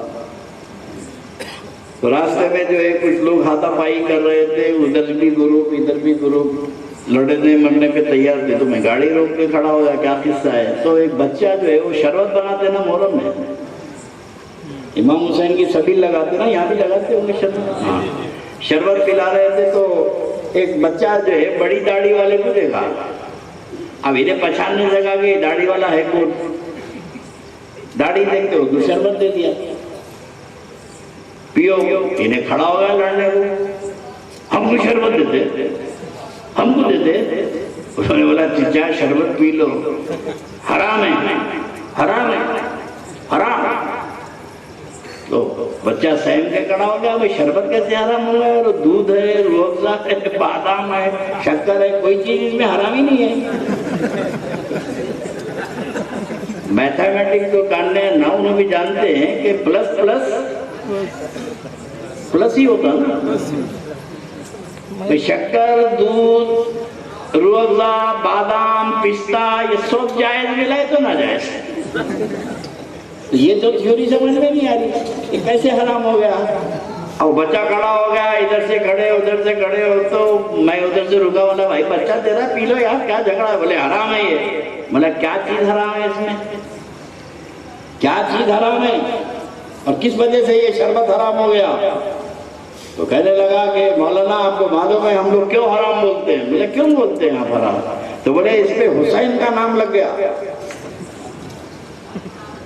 تو راستے میں جو ہے کچھ لوگ ہاتھا پائی کر رہے تھے، ادھر بھی گروپ ادھر بھی گروپ، لڑنے مرنے پہ تیار تھے، تو میں گاڑی روک کے کھڑا ہو گیا کیا قصہ ہے؟ تو ایک بچہ جو ہے وہ شربت بناتے نا محرم میں، امام حسین کی سبیل لگاتے نا، یہاں بھی لگاتے ہوں گے شربت، شربت پلا رہے تھے تو ایک بچہ جو ہے بڑی داڑھی والے کو دیکھا، اب انہیں پہچاننے لگا کہ داڑھی والا ہے کون، داڑھی دیکھتے ہو تو شربت دے دیا، پیو، انہیں کھڑا ہو گیا لڑنے کو، ہم کو شربت دیتے، ہم کو دیتے، اس نے بولا چچا شربت پی لو، حرام ہے، حرام ہے، حرام۔ تو بچہ سہم کے کھڑا ہو گیا، وہ شربت کیسے حرام ہو گیا؟ اور دودھ ہے، روح افزا ہے، بادام ہے، شکر ہے، کوئی چیز اس میں حرام ہی نہیں ہے۔ میتھمیٹکس کو کاننے نہ انہوں بھی جانتے ہیں کہ پلس پلس پلس ہی ہوتا نا، تو شکر، دودھ روح افزا، بادام، پستہ، یہ سب جائز ملا ہے تو ناجائز ہے؟ تو یہ تو تھیوری سمجھ میں نہیں آ رہی کہ کیسے حرام ہو گیا. اب بچہ کھڑا ہو گیا، ادھر سے کھڑے ادھر سے کھڑے ہو، تو میں ادھر سے رکا، بولا بھائی بچہ دے رہا پی لو یار، کیا جھگڑا ہے؟ بولے حرام ہے یہ. بولا کیا چیز حرام ہے اس میں؟ کیا چیز حرام ہے اور کس وجہ سے یہ شربت حرام ہو گیا؟ تو کہنے لگا کہ مولانا آپ کو معلوم ہے ہم لوگ کیوں حرام بولتے ہیں؟ بولے کیوں بولتے ہیں آپ حرام؟ تو بولے اس پہ حسین کا نام لگ گیا،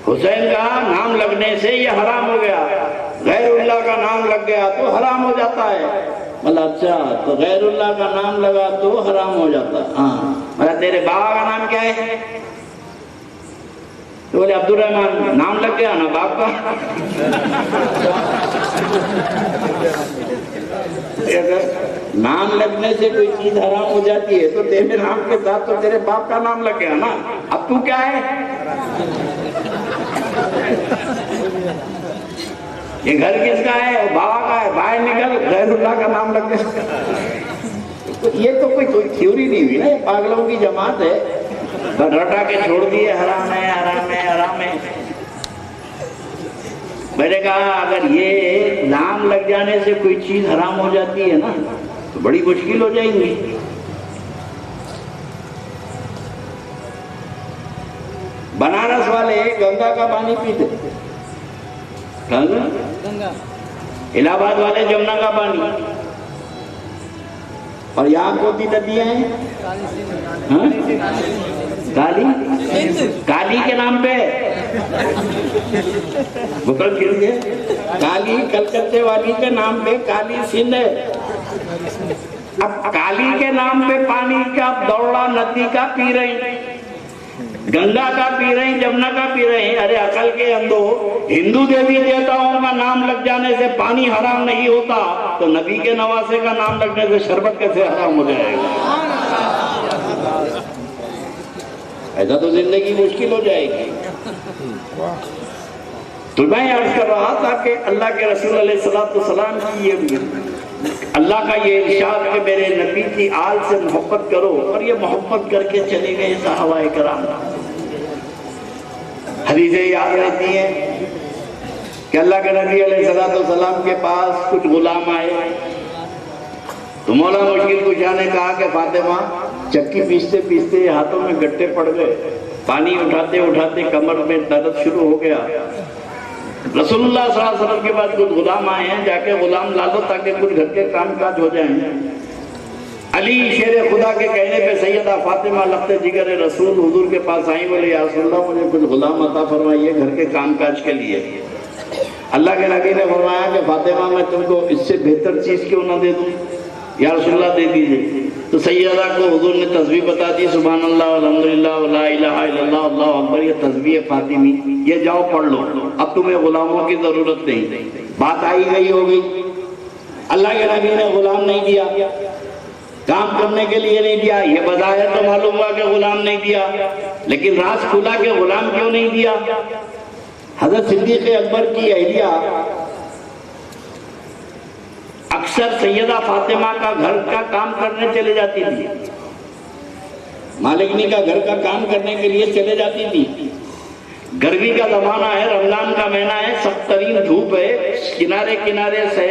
حسین کا نام لگنے سے یہ حرام ہو گیا. غیر اللہ کا نام لگ گیا تو حرام ہو جاتا ہے. بولا اچھا، تو غیر اللہ کا نام لگا تو حرام ہو جاتا. ہاں. بولا تیرے بابا کا نام کیا ہے؟ تو بولے عبد الرحمن. نام لگ گیا نا باپ کا. اگر نام لگنے سے کوئی چیز حرام ہو جاتی ہے تو تیرے نام کے ساتھ تو تیرے باپ کا نام لگ گیا نا. اب تو کیا ہے؟ یہ گھر کس کا ہے؟ بابا کا ہے. باہر نکل، غیر اللہ کا نام لگ گیا. یہ تو کوئی تھیوری نہیں ہوئی نا، یہ پاگلوں کی جماعت ہے. رٹا کے چھوڑ دیے حرام ہے حرام ہے حرام ہے. میں نے کہا اگر یہ نام لگ جانے سے کوئی چیز حرام ہو جاتی ہے نا تو بڑی مشکل ہو جائیں گی. بنارس والے گنگا کا پانی پیتے، گنگا. الہ آباد والے جمنا کا پانی. اور یہاں کون سی ندیاں ہیں؟ کالی، کالی کے نام پہ بکر گر گئے. کالی کلکتے والی کے نام پہ کالی سندھ ہے. اب کالی کے نام پہ پانی کا دوڑا ندی کا پی رہے، گنگا کا پی رہے ہیں، جمنا کا پی رہے ہیں. ارے عقل کے اندھو، ہندو دیوی دیوتاؤں کا نام لگ جانے سے پانی حرام نہیں ہوتا تو نبی کے نواسے کا نام لگنے سے شربت کیسے حرام ہو جائے گا؟ ایسا تو زندگی مشکل ہو جائے گی. تو میں عرض کر رہا تھا کہ اللہ کے رسول علیہ السلام کی یہ اللہ کا یہ ارشاد کہ میرے نبی کی آل سے محبت کرو، اور یہ محبت کر کے چلے گئے صحابہ کرام. حدیثیں یاد رہتی ہیں کہ اللہ کے نبی علیہ السلام کے پاس کچھ غلام آئے تو مولا مشکل کشا نے کہا کہ فاطمہ چکی پیستے پیستے ہاتھوں میں گٹے پڑ گئے، پانی اٹھاتے اٹھاتے کمر میں درد شروع ہو گیا. رسول اللہ صلی اللہ علیہ وسلم کے بعد کچھ غلام آئے ہیں، جا کے غلام لا دو تاکہ کچھ گھر کے کام کاج ہو جائیں. علی شیر خدا کے کہنے پہ سیدہ فاطمہ لخت جگر رسول حضور کے پاس آئیں، بولے یا رسول اللہ مجھے کچھ غلام عطا فرمائیے گھر کے کام کاج کے لیے. اللہ کے نبی نے فرمایا کہ فاطمہ میں تم کو اس سے بہتر چیز کیوں نہ دے دوں؟ یا رسول اللہ دے دیجئے. تو سیدہ کو حضور نے تسبیح بتا دی، سبحان اللہ والحمدللہ ولا الہ الا اللہ اللہ اکبر، یہ تسبیح فاطمی، یہ جاؤ پڑھ لو، اب تمہیں غلاموں کی ضرورت نہیں. بات آئی گئی ہوگی. اللہ کے نبی نے غلام نہیں دیا، کام کرنے کے لیے نہیں دیا. یہ بظاہر تو معلوم ہوا کہ غلام نہیں دیا، لیکن راز کھلا کہ غلام کیوں نہیں دیا. حضرت صدیق اکبر کی اہلیہ اکثر سیدہ فاطمہ کا گھر کا کام کرنے چلے جاتی تھی، مالکنی کا گھر کا کام کرنے کے لیے چلے جاتی تھی. گرمی کا زمانہ ہے، رمضان کا مہینہ ہے، سخت ترین دھوپ ہے، کنارے کنارے سے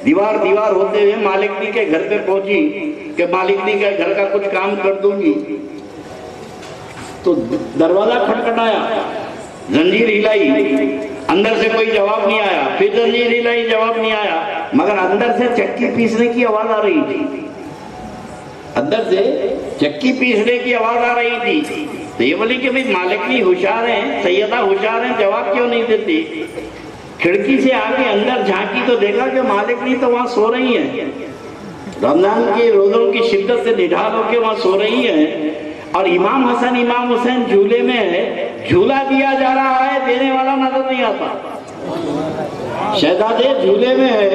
دیوار دیوار ہوتے ہوئے مالکنی کے گھر پہ پہنچی کہ مالکنی کے گھر کا کچھ کام کر دوں گی. تو دروازہ کھٹکھٹایا، زنجیر ہلائی، اندر سے کوئی جواب نہیں آیا. پھر زنجیر ہلائی، جواب نہیں آیا، مگر اندر سے چکی پیسنے کی آواز آ رہی تھی. اندر سے چکی پیسنے کی آواز آ رہی تھی. تو یہ بولی کہ بھئی مالکنی ہوشیار ہیں، سیدہ ہوشیار ہیں، جواب کیوں نہیں دیتی؟ کھڑکی سے آگے اندر جھانکی تو دیکھا کہ مالکنی تو وہاں سو رہی ہیں، رمضان کے روزوں کی شدت سے نڈھال ہو کے وہاں سو رہی ہیں، اور امام حسن امام حسین جھولے میں ہے، جھولا دیا جا رہا ہے، دینے والا نظر نہیں آتا. شہزادے جھولے میں ہے،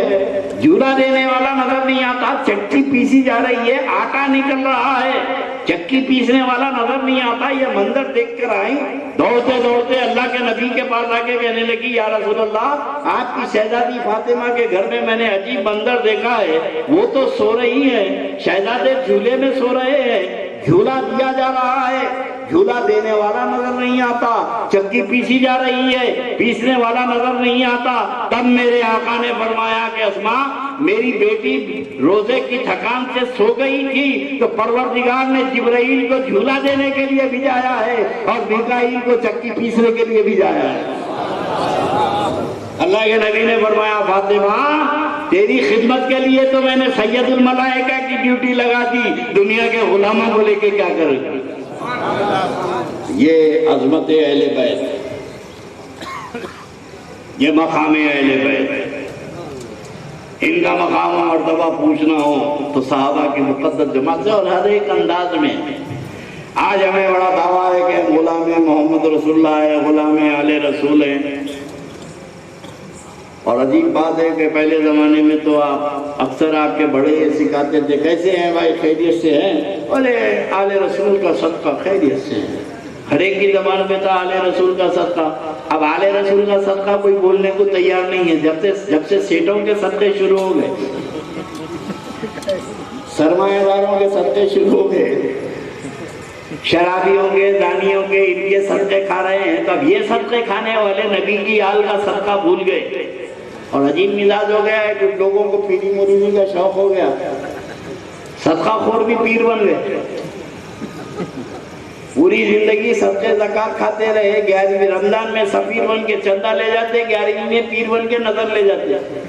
جھولا دینے والا نظر نہیں آتا، چکی پیسی جا رہی ہے، آٹا نکل رہا ہے، چکی پیسنے والا نظر نہیں آتا۔ یہ منظر دیکھ کر آئی، دوڑتے دوڑتے اللہ کے نبی کے پاس آ کے کہنے لگی یا رسول اللہ، آپ کی شہزادی فاطمہ کے گھر میں نے عجیب منظر دیکھا ہے، وہ تو سو رہی ہے، شہزادے جھولے میں سو رہے ہیں، جھولا دیا جا رہا ہے، جھولا دینے والا نظر نہیں آتا، چکی پیسی جا رہی ہے، پیسنے والا نظر نہیں آتا۔ تب میرے آقا نے فرمایا کہ اسماء، میری بیٹی روزے کی تھکان سے سو گئی تھی تو پروردگار نے جبرائیل کو جھولا دینے کے لیے بھیجایا ہے اور میکائیل کو چکی پیسنے کے لیے بھیجایا ہے۔ اللہ کے نبی نے فرمایا فاطمہ، تیری خدمت کے لیے تو میں نے سید الملائکہ کی ڈیوٹی لگا دی، دنیا کے غلاموں کو لے کے کیا کرے گا؟ یہ عظمت اہل بیت، یہ مقام اہل بیت، ان کا مقام و مرتبہ پوچھنا ہو تو صحابہ کی مقدس جماعت سے اور ہر ایک انداز میں۔ آج ہمیں بڑا دعویٰ ہے کہ غلام محمد رسول اللہ ہے، غلام آل رسول ہیں، اور عجیب بات ہے کہ پہلے زمانے میں تو آپ اکثر آپ کے بڑے یہ سکھاتے تھے، کیسے ہیں بھائی، خیریت سے ہیں؟ بولے آل رسول کا صدقہ، خیریت سے ہیں۔ ہر ایک کی زبان میں تھا آل رسول کا صدقہ۔ اب آل رسول کا صدقہ کوئی بولنے کو تیار نہیں ہے، جب سے سیٹوں کے صدقے شروع ہو گئے، سرمایہ داروں کے صدقے شروع ہو گئے، شرابیوں کے، دانیوں کے، ان کے صدقے کھا رہے ہیں، تو اب یہ صدقے کھانے والے نبی کی آل کا صدقہ بھول گئے، اور عجیب مزاج ہو گیا ہے کہ لوگوں کو پیری مریدی کا شوق ہو گیا، صدقہ خور بھی پیر بن گئے، پوری زندگی صدقے زکات کھاتے رہے، 11ویں رمضان میں سفیر بن کے چندہ لے جاتے، 11ویں میں پیر بن کے نظر لے جاتے۔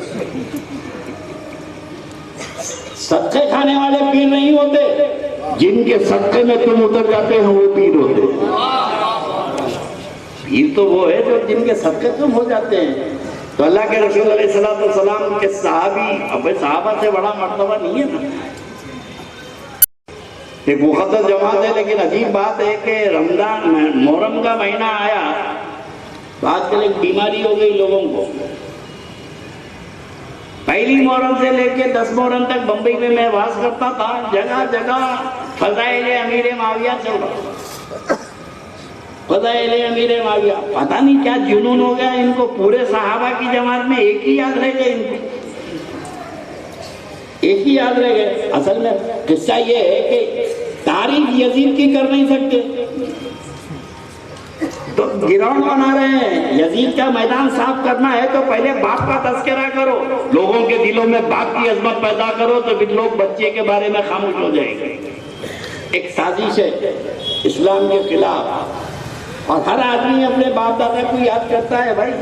صدقے کھانے والے پیر نہیں ہوتے، جن کے صدقے میں تم اتر جاتے ہیں وہ پیر ہوتے۔ پیر تو وہ ہے جو جن کے صدقے تم ہو جاتے ہیں۔ تو اللہ کے رسول علیہ السلام کے صحابی، اب صحابہ سے بڑا مرتبہ نہیں ہے نا، ایک مقدس جماعت ہے، لیکن عجیب بات ہے کہ رمضان محرم کا مہینہ آیا تو آج کل ایک بیماری ہو گئی لوگوں کو۔ پہلی محرم سے لے کے 10 محرم تک بمبئی میں واز کرتا تھا، جگہ جگہ فضائل امیر معاویہ چل رہا، فضائل امیر معاویہ، پتہ نہیں کیا جنون ہو گیا ان کو، پورے صحابہ کی جماعت میں ایک ہی یاد رہ گئے، ان کو ایک ہی یاد رہ گئے۔ اصل میں قصہ یہ ہے کہ تاریخ یزید کی کر نہیں سکتے تو گراؤنڈ بنا رہے ہیں، یزید کا میدان صاف کرنا ہے تو پہلے باپ کا تذکرہ کرو، لوگوں کے دلوں میں باپ کی عظمت پیدا کرو تو پھر لوگ بچے کے بارے میں خاموش ہو جائیں گے۔ ایک سازش ہے اسلام کے خلاف، اور ہر آدمی اپنے باپ دادا کو یاد کرتا ہے بھائی،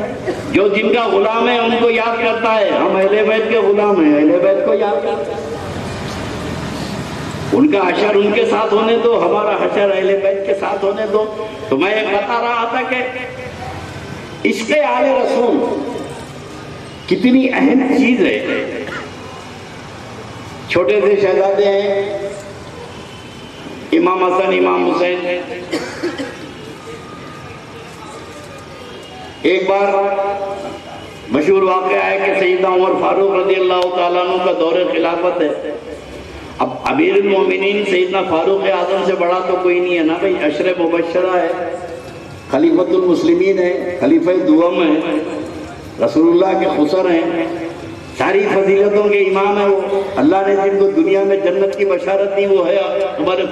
جو جن کا غلام ہے ان کو یاد کرتا ہے، ہم اہل بیت کے غلام ہیں، اہل بیت کو یاد کرتے ہیں، ان کا حشر ان کے ساتھ ہونے دو، ہمارا حشر اہل بیت کے ساتھ ہونے دو۔ تو میں ایک بتا رہا تھا کہ عشق آل رسول کتنی اہم چیز ہے۔ چھوٹے سے شہزادے ہیں، امام حسن امام حسین، ایک بار مشہور واقعہ ہے کہ سیدنا عمر فاروق رضی اللہ تعالیٰ عنہ کا دور خلافت ہے۔ اب امیر المومنین سیدنا فاروق اعظم سے بڑا تو کوئی نہیں ہے نا بھائی، عشر مبشرہ ہے، خلیفۃ المسلمین ہے، خلیفہ دوم ہے، رسول اللہ کے خسر ہیں، ساری فضیلتوں کے امام ہیں، وہ اللہ نے جن کو دنیا میں جنت کی بشارت دی وہ ہے ہمارے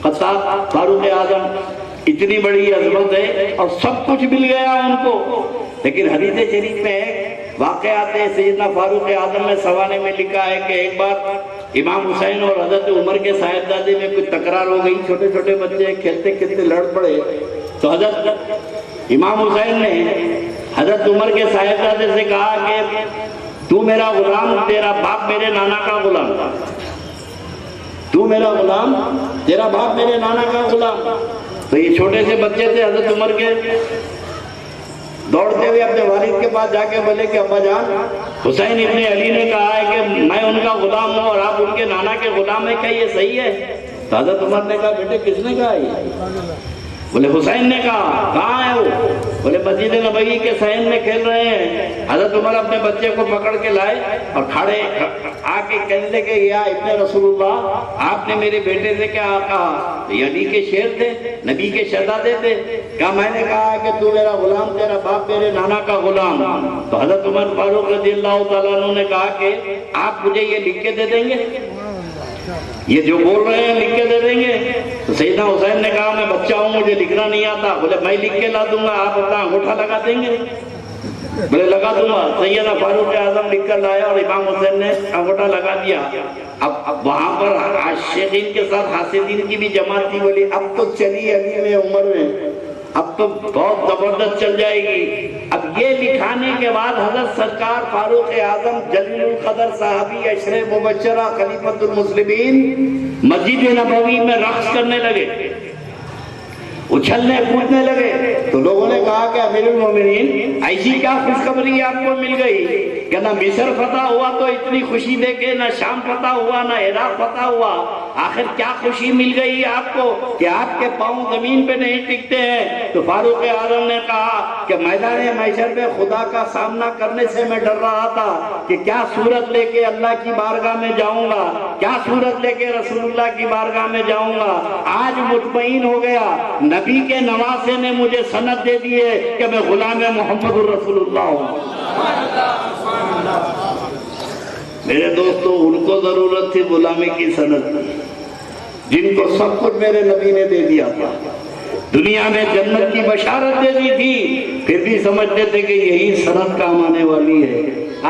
خطاب فاروق اعظم۔ اتنی بڑی عظمت ہے اور سب کچھ مل گیا ان کو، لیکن حدیث شریف میں واقعات ہے، سیدنا فاروق اعظم نے سوانے میں لکھا ہے کہ ایک بار امام حسین اور حضرت عمر کے صاحبزادے میں کوئی تکرار ہو گئی، چھوٹے چھوٹے بچے کھیلتے کھیلتے لڑ پڑے، تو حضرت امام حسین نے حضرت عمر کے صاحبزادے سے کہا کہ تو میرا غلام، تیرا باپ میرے نانا کا غلام، تو میرا غلام، تیرا باپ میرے نانا کا غلام۔ تو یہ چھوٹے سے بچے تھے حضرت عمر کے، دوڑتے ہوئے اپنے والد کے پاس جا کے بولے کہ ابا جان، حسین ابن علی نے کہا ہے کہ میں ان کا غلام ہوں اور آپ ان کے نانا کے غلام ہیں، کیا یہ صحیح ہے؟ تو حضرت عمر نے کہا بیٹے کس نے کہا یہ؟ بولے حسین نے کہا، کہاں ہے وہ؟ بولے مسجد نبوی کے صحن میں کھیل رہے ہیں، حضرت عمر اپنے بچے کو پکڑ کے لائے اور کھڑے آ کے کہنے لگے یا ابن رسول اللہ، آپ نے میرے بیٹے سے کیا کہا؟ یہ علی کے شیر تھے، نبی کے شہزادے تھے، کہا میں نے کہا کہ تو میرا غلام، تیرا باپ میرے نانا کا غلام۔ تو حضرت عمر فاروق رضی اللہ تعالیٰ عنہ نے کہا کہ آپ مجھے یہ لکھ کے دے دیں گے، یہ جو بول رہے ہیں لکھ کے دے دیں گے؟ تو سیدنا حسین نے کہا میں بچہ ہوں، مجھے لکھنا نہیں آتا۔ بولے میں لکھ کے لا دوں گا، آپ اپنا انگوٹھا لگا دیں گے؟ بولے لگا دوں گا۔ سیدنا فاروق اعظم لکھ کر لایا اور امام حسین نے انگوٹھا لگا دیا۔ اب وہاں پر عاشقین کے ساتھ حاسدین کی بھی جماعت تھی، بولی اب تو چلی علی میں عمر میں، اب تو بہت زبردست چل جائے گی۔ اب یہ لکھانے کے بعد حضرت سرکار فاروق اعظم جلیل القدر صحابی عشرہ مبشرہ خلیفۃ المسلمین مسجد نبوی میں رقص کرنے لگے، اچھلنے کودنے لگے۔ تو لوگوں نے کہا کہ امیر المومنین ایسی کیا خوشخبری آپ کو مل گئی کہ نہ مصر فتح ہوا تو اتنی خوشی دے کے، نہ شام فتح ہوا، نہ عراق فتح ہوا، آخر کیا خوشی مل گئی آپ کو کہ آپ کے پاؤں زمین پہ نہیں ٹکتے ہیں؟ تو فاروق اعظم نے کہا کہ میدان محشر پہ خدا کا سامنا کرنے سے میں ڈر رہا تھا کہ کیا صورت لے کے اللہ کی بارگاہ میں جاؤں گا، کیا صورت لے کے رسول اللہ کی بارگاہ میں جاؤں گا۔ آج مطمئن ہو گیا، نبی کے نواسے نے مجھے سند دے دی ہے کہ میں غلام محمد الرسول اللہ ہوں۔ میرے دوستو، ان کو ضرورت تھی غلامی کی سند کی، جن کو سب کچھ میرے نبی نے دے دیا تھا، دنیا میں جنت کی بشارت دے دی تھی، پھر بھی سمجھتے تھے کہ یہی سند کام آنے والی ہے۔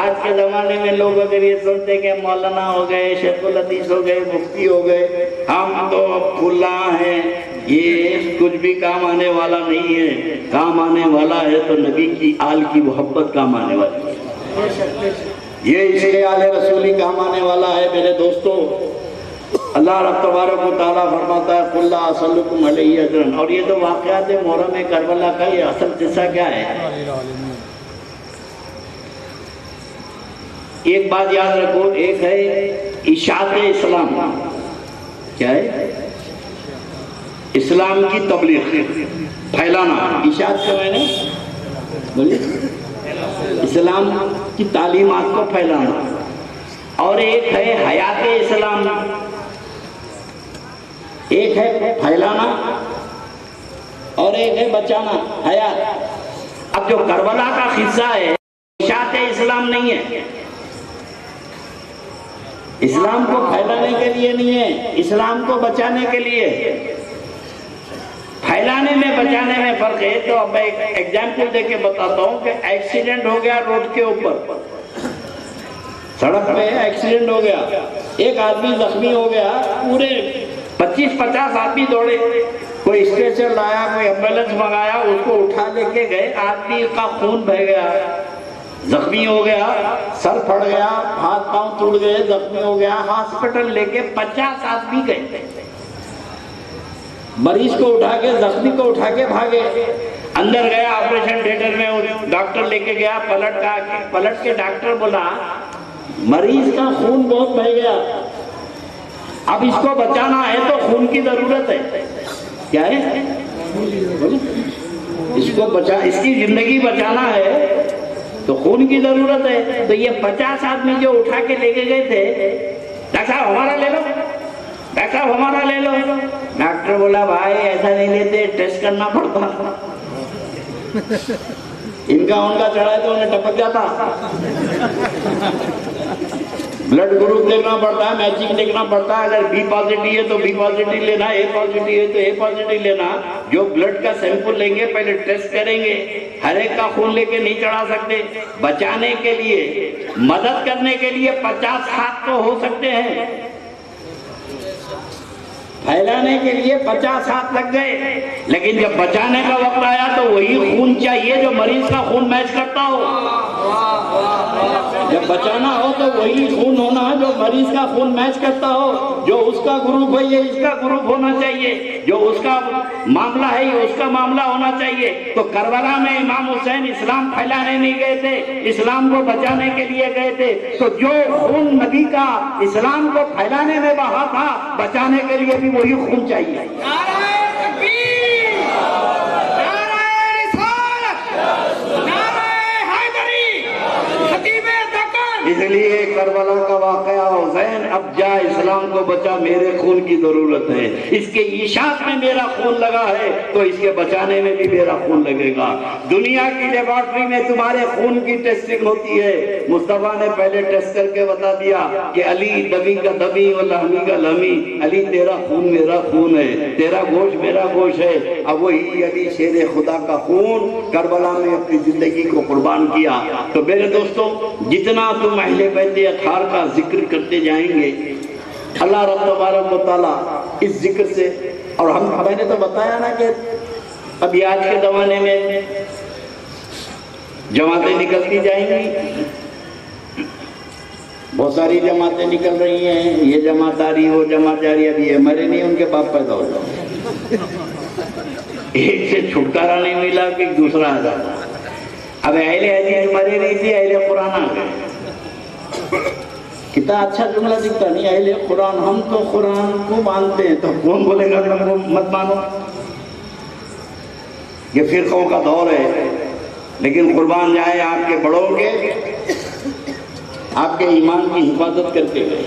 آج کے زمانے میں لوگ اگر یہ سنتے کہ مولانا ہو گئے، شیخ الحدیث ہو گئے، مفتی ہو گئے، ہم تو کھلا ہیں، یہ کچھ بھی کام آنے والا نہیں ہے۔ کام آنے والا ہے تو نبی کی آل کی محبت کام آنے والی ہے، یہ اس لیے آل رسولی کام آنے والا ہے۔ میرے دوستو، اللہ رب تبارک و تعالیٰ فرماتا ہے قُلْ لَا أَسْأَلُكُمْ عَلَيْهِ أَجْرًا، اور یہ تو واقعات محرم کربلا کا یہ اصل قصہ کیا ہے؟ ایک بات یاد رکھو، ایک ہے اشاعت اسلام، کیا ہے؟ اسلام کی تبلیغ، پھیلانا۔ اشاعت کا میں نے بولی اسلام کی تعلیمات کو پھیلانا، اور ایک ہے حیات اسلام، ایک ہے پھیلانا اور ایک ہے بچانا، حیات۔ اب جو کربلا کا قصہ ہے اشاعت اسلام نہیں ہے، اسلام کو پھیلانے کے لیے نہیں ہے، اسلام کو بچانے کے لیے۔ پھیلانے میں بچانے میں فرق ہے۔ تو اب میں ایک ایگزامپل دے کے بتاتا ہوں کہ ایکسیڈنٹ ہو گیا روڈ کے اوپر، سڑک پہ ایکسیڈنٹ ہو گیا، ایک آدمی زخمی ہو گیا، پورے 25-50 آدمی دوڑے، کوئی اسٹریچر لایا، کوئی ایمبولینس منگایا، اس کو اٹھا لے کے گئے، آدمی کا خون بہہ گیا، زخمی ہو گیا، سر پھٹ گیا، ہاتھ پاؤں ٹوٹ گئے، زخمی ہو گیا، ہاسپٹل لے کے 50 آدمی گئے، مریض کو اٹھا کے، زخمی کو اٹھا کے بھاگے، اندر گیا آپریشن تھیٹر میں، ڈاکٹر لے کے گیا، پلٹ کے ڈاکٹر بولا مریض کا خون بہت بہہ گیا، اب اس کو بچانا ہے تو خون کی ضرورت ہے۔ کیا ہے؟ اس کی زندگی بچانا ہے تو خون کی ضرورت ہے۔ تو یہ 50 آدمی جو اٹھا کے لے کے گئے تھے، ڈاکٹر صاحب ہمارا لے لو، ڈاکٹر صاحب ہمارا لے لو۔ ڈاکٹر بولا بھائی ایسا نہیں لیتے، ٹیسٹ کرنا پڑتا، ان کا چڑھائے تو انہیں ٹپک جاتا، بلڈ گروپ دیکھنا پڑتا ہے، میچنگ دیکھنا پڑتا ہے، اگر بی پازیٹیو ہے تو بی پازیٹیو لینا، اے پازیٹیو ہے تو اے پازیٹیو لینا۔ جو بلڈ کا سیمپل لیں گے پہلے ٹیسٹ کریں گے، ہر ایک کا خون لے کے نہیں چڑھا سکتے۔ بچانے کے لیے، مدد کرنے کے لیے 50 ہاتھ تو ہو سکتے ہیں، پھیلانے کے لیے 50 ہاتھ لگ گئے، لیکن جب بچانے کا وقت آیا تو وہی خون چاہیے جو مریض کا خون میچ کرتا ہو۔ جب بچانا ہو تو وہی خون ہونا جو مریض کا خون میچ کرتا ہو، جو اس کا گروپ ہے یہ اس کا گروپ ہونا چاہیے، جو اس کا معاملہ ہے یہ اس کا معاملہ ہونا چاہیے۔ تو کربلا میں امام حسین اسلام پھیلانے نہیں گئے تھے، اسلام کو بچانے کے لیے گئے تھے۔ تو جو خون نبی کا اسلام کو پھیلانے میں بہا تھا، بچانے کے لیے بھی وہی خون چاہیے۔ اس لیے کربلا کا واقعہ حسین اب جا اسلام کو بچا، میرے خون کی ضرورت ہے، اس کے اشاعت میں میرا خون لگا ہے تو اس کے بچانے میں بھی میرا خون لگے گا۔ دنیا کی لیبارٹری میں تمہارے خون کی ٹیسٹنگ ہوتی ہے، مصطفیٰ نے پہلے ٹیسٹ کر کے بتا دیا کہ علی دمی کا دمی اور لہمی کا لہمی، علی تیرا خون میرا خون ہے، تیرا گوشت میرا گوشت ہے۔ اب وہی علی شیر خدا کا خون کربلا میں اپنی زندگی کو قربان کیا۔ تو میرے دوستو، جتنا تم اہل بیت اطہار کا ذکر کرتے جائیں گے، اللہ رب تبارک و تعالیٰ اس ذکر سے، اور میں نے تو بتایا نا کہ ابھی آج کے زمانے میں جماعتیں نکلتی جائیں گی، بہت ساری جماعتیں نکل رہی ہیں، یہ جماعت آ رہی وہ جماعت جا رہی، ابھی یہ مرے نہیں، ان کے باپ پیدا ہو جاؤ، ایک سے چھٹکارا نہیں ملا کہ دوسرا آ جاتا۔ اب اہل حدیث مرے نہیں تھی، اہل قرآن آ گئے۔ کتنا اچھا جملہ دکھتا نہیں، اہل قرآن، ہم تو قرآن کو مانتے ہیں، تو کون بولے گا کہ ہم مت مانو؟ یہ فرقوں کا دور ہے، لیکن قربان جائے آپ کے بڑوں کے، آپ کے ایمان کی حفاظت کر کے گئے،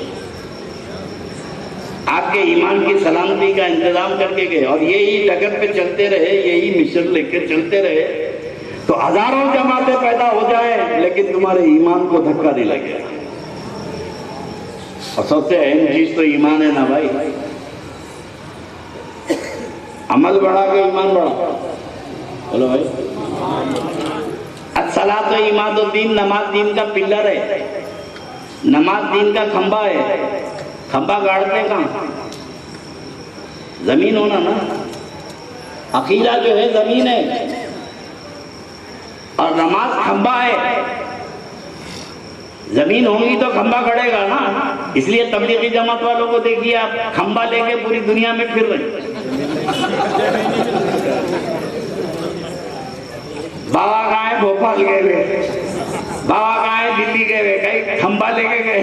آپ کے ایمان کی سلامتی کا انتظام کر کے گئے، اور یہی ڈگر پہ چلتے رہے، یہی مشن لے کے چلتے رہے تو ہزاروں جماعتیں پیدا ہو جائیں لیکن تمہارے ایمان کو دھکا نہیں لگے۔ اور سب سے اہم چیز تو ایمان ہے نا بھائی، عمل بڑھا کے ایمان بڑھا، بولو بھائی۔ الصلاۃ و عماد الدین، نماز دین کا پلر ہے، نماز دین کا کھمبا ہے۔ کھمبا گاڑتے کہاں؟ زمین ہونا نا، عقیدہ جو ہے زمین ہے اور نماز کھمبا ہے، زمین ہوگی تو کھمبا گڑے گا نا۔ اس لیے تبلیغی جماعت والوں کو دیکھیے آپ، کھمبا لے کے پوری دنیا میں پھر رہے ہیں۔ بابا کہاں ہے؟ بھوپال گئے ہوئے، بابا کہاں ہے؟ دلی گئے ہوئے، کہیں کھمبا لے کے گئے،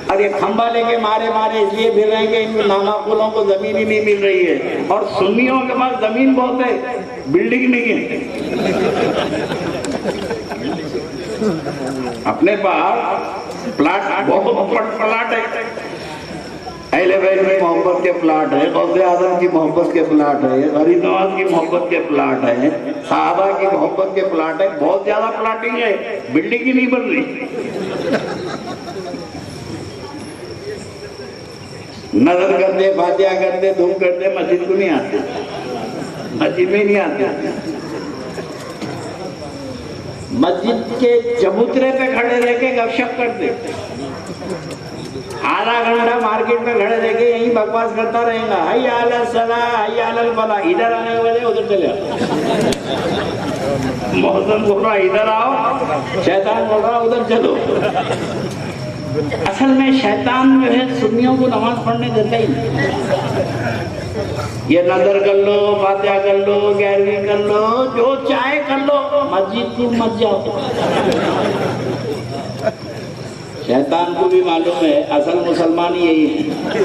اور یہ کھمبا لے کے مارے اس لیے پھر رہے ہیں کہ ان کو نامعقولوں کو زمین ہی نہیں مل رہی ہے، اور سنیوں کے پاس زمین بہت ہے، بلڈنگ نہیں ہے۔ اپنے پاس پلاٹ بہت پلاٹ ہے، اہل بیت کی محبت کے پلاٹ ہے، غوث اعظم کی محبت کے پلاٹ ہے، غریب نواز کی محبت کے پلاٹ ہے، صحابہ کی محبت کے پلاٹ ہے، بہت زیادہ پلاٹنگ ہے، بلڈنگ ہی نہیں بن رہی۔ نظر کرتے، فاتحہ کرتے، دھوم کرتے، مسجد کو نہیں آتے، مسجد میں نہیں آتے، مسجد کے چبوترے پہ کھڑے رہ کے گپ شپ کرتے، آدھا گھنٹہ مارکیٹ میں کھڑے رہ کے یہی بکواس کرتا رہے گا، حی علی الصلاۃ، حی علی الفلاح، ادھر آنے کے بجائے ادھر چلے آؤ، محسن بول رہا ادھر آؤ، شیطان بول رہا ادھر چلو۔ اصل میں شیطان جو ہے سنیوں کو نماز پڑھنے دیتا ہی نہیں، یہ نظر کر لو، فاتحہ کر لو، 11ویں کر لو، جو چاہے کر لو، مسجد کی مت جاؤ۔ شیطان کو بھی معلوم ہے اصل مسلمان یہی ہے،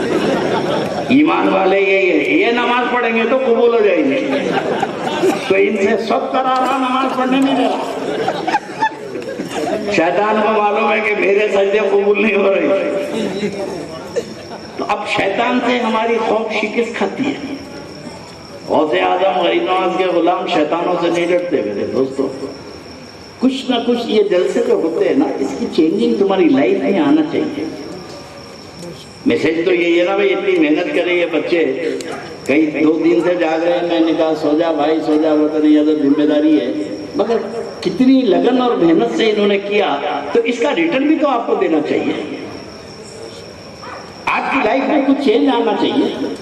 ایمان والے یہی ہے، یہ نماز پڑھیں گے تو قبول ہو جائیں گے، تو ان سے سب کرا رہا نماز پڑھنے نہیں دے رہا۔ شیطان کو معلوم ہے کہ میرے سجدے قبول نہیں ہو رہے، تو اب شیطان سے ہماری خوف شکست کھاتی ہے۔ غوث اعظم غریب نواز کے غلام شیطانوں سے نہیں ڈرتے میرے دوستو۔ کچھ نہ کچھ یہ جلسے جو ہوتے ہیں نا، اس کی چینجنگ تمہاری لائف میں آنا چاہیے۔ میسج تو یہی ہے نا بھائی، اتنی محنت کرے یہ بچے، کئی 2 دن سے جاگ رہے ہیں، میں نے کہا سو جا بھائی سو جا، وہ تو نہیں زیادہ ذمہ داری ہے، مگر کتنی لگن اور محنت سے انہوں نے کیا، تو اس کا ریٹرن بھی تو آپ کو دینا چاہیے۔ آپ کی لائف میں کچھ چینج آنا چاہیے،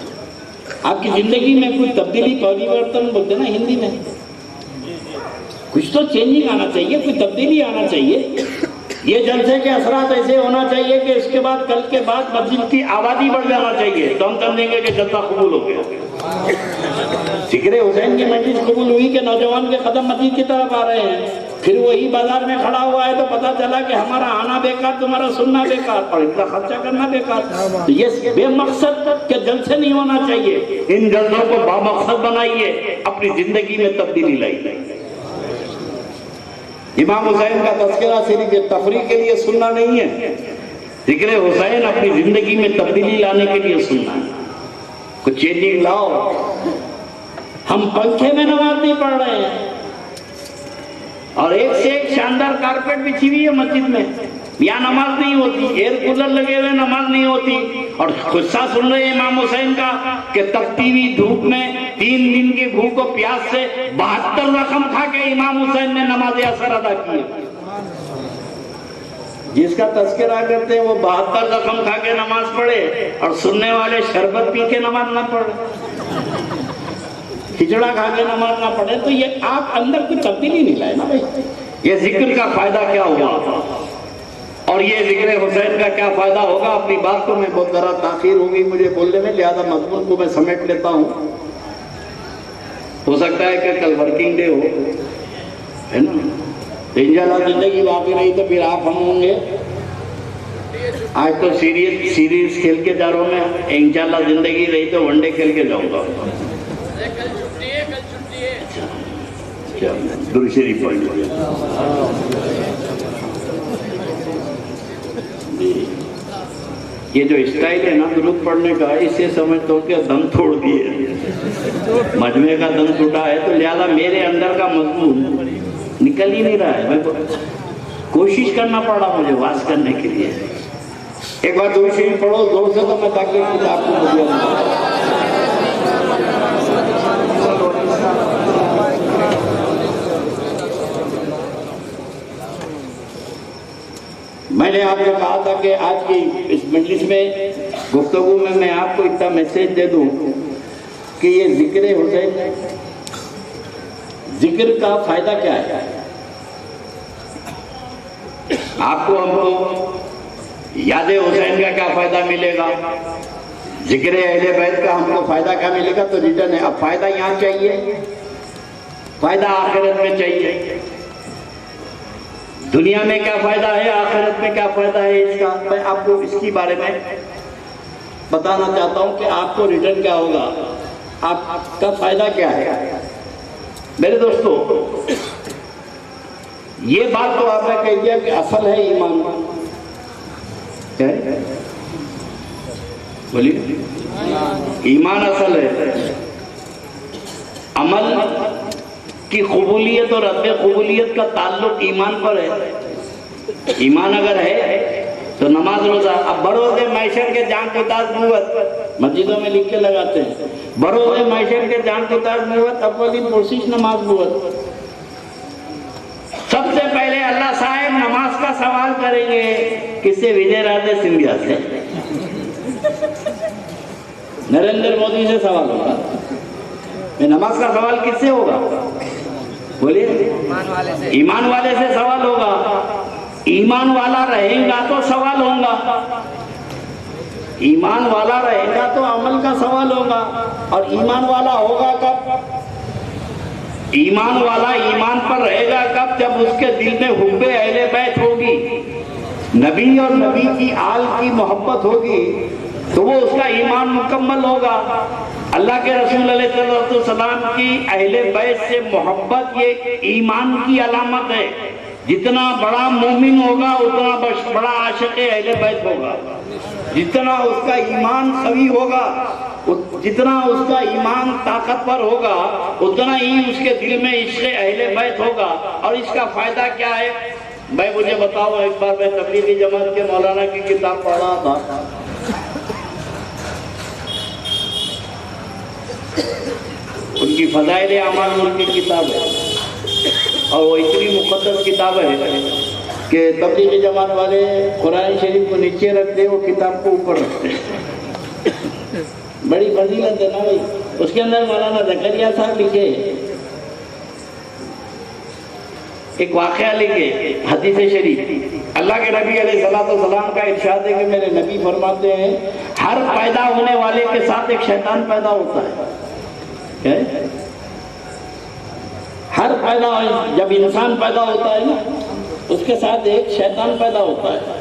آپ کی زندگی میں کوئی تبدیلی، پریورتن بولتے ہیں نا ہندی میں، کچھ تو چینجنگ آنا چاہیے، کوئی تبدیلی آنا چاہیے۔ یہ جلسے کے اثرات ایسے ہونا چاہیے کہ اس کے بعد کل کے بعد مسجد کی آبادی بڑھ جانا چاہیے، تو ہم سمجھیں گے کہ جلسہ قبول ہو گیا۔ ذکر حسین کی مجلس قبول ہوئی کہ نوجوان کے قدم مسجد کی طرف آ رہے ہیں، پھر وہی بازار میں کھڑا ہوا ہے تو پتا چلا کہ ہمارا آنا بیکار، تمہارا سننا بیکار، اور اتنا خرچہ کرنا بیکار۔ تو یہ بے مقصد کے جلسے نہیں ہونا چاہیے، ان جلسوں کو بامقصد بنائیے، اپنی زندگی میں تبدیلی لائیے۔ امام حسین کا تذکرہ صرف تفریح کے لیے سننا نہیں ہے، ذکر حسین اپنی زندگی میں تبدیلی لانے کے لیے سننا ہے۔ کچھ چینجنگ لاؤ۔ ہم پنکھے میں نماز نہیں پڑھ رہے ہیں اور ایک سے ایک شاندار کارپیٹ بچھی ہوئی ہے مسجد میں، یہاں نماز نہیں ہوتی، ایئر کولر لگے ہوئے نماز نہیں ہوتی، اور قصہ سن رہے ہیں امام حسین کا کہ تپتی ہوئی دھوپ میں 3 دن کی بھوک و پیاس سے 72 رقم کھا کے امام حسین نے نماز اثر ادا کی ہے۔ جس کا تذکرہ کرتے ہیں وہ 72 رقم کھا کے نماز پڑھے اور سننے والے شربت پی کے نماز نہ پڑھے، کھچڑا کھا کے نماز نہ پڑھے، تو یہ آپ اندر کوئی تبدیلی نہیں لائے نا بھائی۔ یہ ذکر کا فائدہ کیا ہوا اور یہ ذکر حسین کا کیا فائدہ ہوگا؟ اپنی بات کو میں بہت ذرا تاخیر ہوگی مجھے بولنے میں، لہذا مضمون کو میں سمیٹ لیتا ہوں۔ ہو سکتا ہے کہ کل ورکنگ ڈے ہو، ہے نا، انشاءاللہ زندگی باقی رہی تو پھر آپ ہم ہوں گے۔ آج تو سیریز کھیل کے جا رہا ہوں میں، انشاءاللہ زندگی رہی تو ون ڈے کھیل کے جاؤں گا۔ درود شریف پڑھ۔ یہ جو اسٹائل ہے نا درود پڑھنے کا، اس سے سمجھتا ہوں کہ دم توڑ دیے، مجمع کا دم ٹوٹا ہے، تو لہذا میرے اندر کا مضمون نکل ہی نہیں رہا ہے۔ میں کوشش کرنا پڑا مجھے واز کرنے کے لیے۔ ایک بار درود شریف پڑھو زور سے تو میں تاکہ آپ کو بجھا۔ میں نے آپ کو کہا تھا کہ آج کی اس مجلس میں گفتگو میں آپ کو اتنا میسیج دے دوں کہ یہ ذکر حسین، ذکر کا فائدہ کیا ہے؟ آپ کو ہم کو یاد حسین کا کیا فائدہ ملے گا، ذکر اہل بیت کا ہم کو فائدہ کیا ملے گا، تو ریٹرن ہے۔ اب فائدہ یہاں چاہیے، فائدہ آخرت میں چاہیے۔ دنیا میں کیا فائدہ ہے، آخرت میں کیا فائدہ ہے، اس کا میں آپ کو اس کی بارے میں بتانا چاہتا ہوں کہ آپ کو ریٹرن کیا ہوگا، آپ کا فائدہ کیا ہے۔ میرے دوستو، یہ بات تو آپ نے کہہ دیا کہ اصل ہے ایمان، کیا ہے؟ بولیے، ایمان اصل ہے۔ عمل کی قبولیت اور رد قبولیت کا تعلق ایمان پر ہے۔ ایمان اگر ہے تو نماز روزہ، اب بروز معیشت کے جان کو تاز نبوت مسجدوں میں لکھ کے لگاتے ہیں، بروز معیشت کے جان کو تاز نبوت اولین پرسش نماز نبوت۔ سب سے پہلے اللہ صاحب نماز کا سوال کریں گے کس سے؟ وجے راجے سندھیا سے، نریندر مودی سے سوال ہوگا۔ نماز کا سوال کس سے ہوگا؟ بولیے، ایمان والے سے سوال ہوگا۔ ایمان والا رہے گا تو سوال ہوگا، ایمان والا رہے گا تو عمل کا سوال ہوگا۔ اور ایمان والا ہوگا کب؟ ایمان والا ایمان پر رہے گا کب؟ جب اس کے دل میں حب اہل بیت ہوگی، نبی اور نبی کی آل کی محبت ہوگی، تو وہ اس کا ایمان مکمل ہوگا۔ اللہ کے رسول علیہ السلام کی اہل بیت سے محبت یہ ایمان کی علامت ہے۔ جتنا بڑا مومن ہوگا اتنا بڑا عاشق اہل بیت ہوگا، جتنا اس کا ایمان قوی ہوگا، جتنا اس کا ایمان طاقتور ہوگا، اتنا ہی اس کے دل میں عشق اہل بیت ہوگا۔ اور اس کا فائدہ کیا ہے؟ میں مجھے بتاؤ، ایک بار میں تبلیغی جماعت کے مولانا کی کتاب پڑھ رہا تھا، ان کی فضائل اعمال ان کی کتاب ہے، اور وہ اتنی مقدس کتاب ہے کہ تبلیغی جماعت والے قرآن شریف کو نیچے رکھتے، وہ کتاب کو اوپر رکھتے، بڑی فضیلت ہے نا بھائی۔ اس کے اندر مولانا زکریا صاحب لکھے، ایک واقعہ لکھے، حدیث شریف، اللہ کے نبی علیہ السلام کا ارشاد ہے کہ میرے نبی فرماتے ہیں ہر پیدا ہونے والے کے ساتھ ایک شیطان پیدا ہوتا ہے۔ ہر پیدا، جب انسان پیدا ہوتا ہے نا، اس کے ساتھ ایک شیطان پیدا ہوتا ہے۔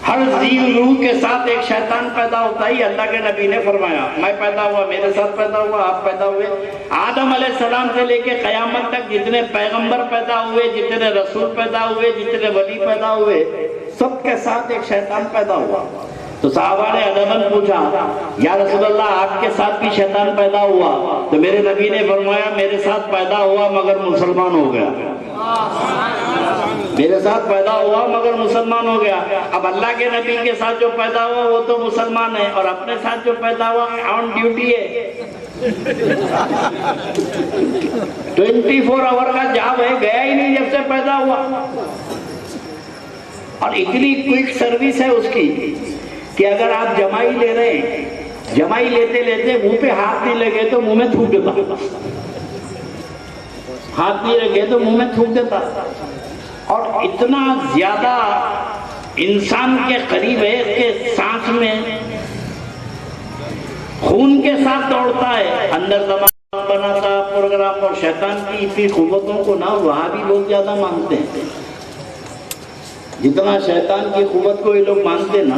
ہر ذی روح کے ساتھ ایک شیطان پیدا ہوتا ہی اللہ کے نبی نے فرمایا. میں پیدا ہوا، میرے ساتھ پیدا ہوا، آپ پیدا ہوئے. آدم علیہ السلام سے لے کے قیامت تک جتنے پیغمبر پیدا ہوئے، جتنے رسول پیدا ہوئے، جتنے ولی پیدا ہوئے، سب کے ساتھ ایک شیطان پیدا ہوا. تو صحابہ نے ادباً پوچھا یا رسول اللہ آپ کے ساتھ بھی شیطان پیدا ہوا؟ تو میرے نبی نے فرمایا میرے ساتھ پیدا ہوا مگر مسلمان ہو گیا. میرے ساتھ پیدا ہوا مگر مسلمان ہو گیا. اب اللہ کے نبی کے ساتھ جو پیدا ہوا وہ تو مسلمان ہے، اور اپنے ساتھ جو پیدا ہوا آن ڈیوٹی ہے. 24 آور کا جاب ہے، گیا ہی نہیں جب سے پیدا ہوا. اور اتنی کوئک سروس ہے اس کی کہ اگر آپ جمائی لے رہے ہیں، جمائی لیتے لیتے منہ پہ ہاتھ نہیں لگے تو منہ میں تھوک دیتا، ہاتھ نہیں لگے تو منہ میں تھوک دیتا. اور اتنا زیادہ انسان کے قریب ہے کہ سانس میں خون کے ساتھ دوڑتا ہے، اندر دماغ بناتا پروگرام. اور شیطان کی اتنی قوتوں کو نہ وہاں بھی بہت زیادہ مانتے ہیں. جتنا شیطان کی قوت کو یہ لوگ مانتے نا،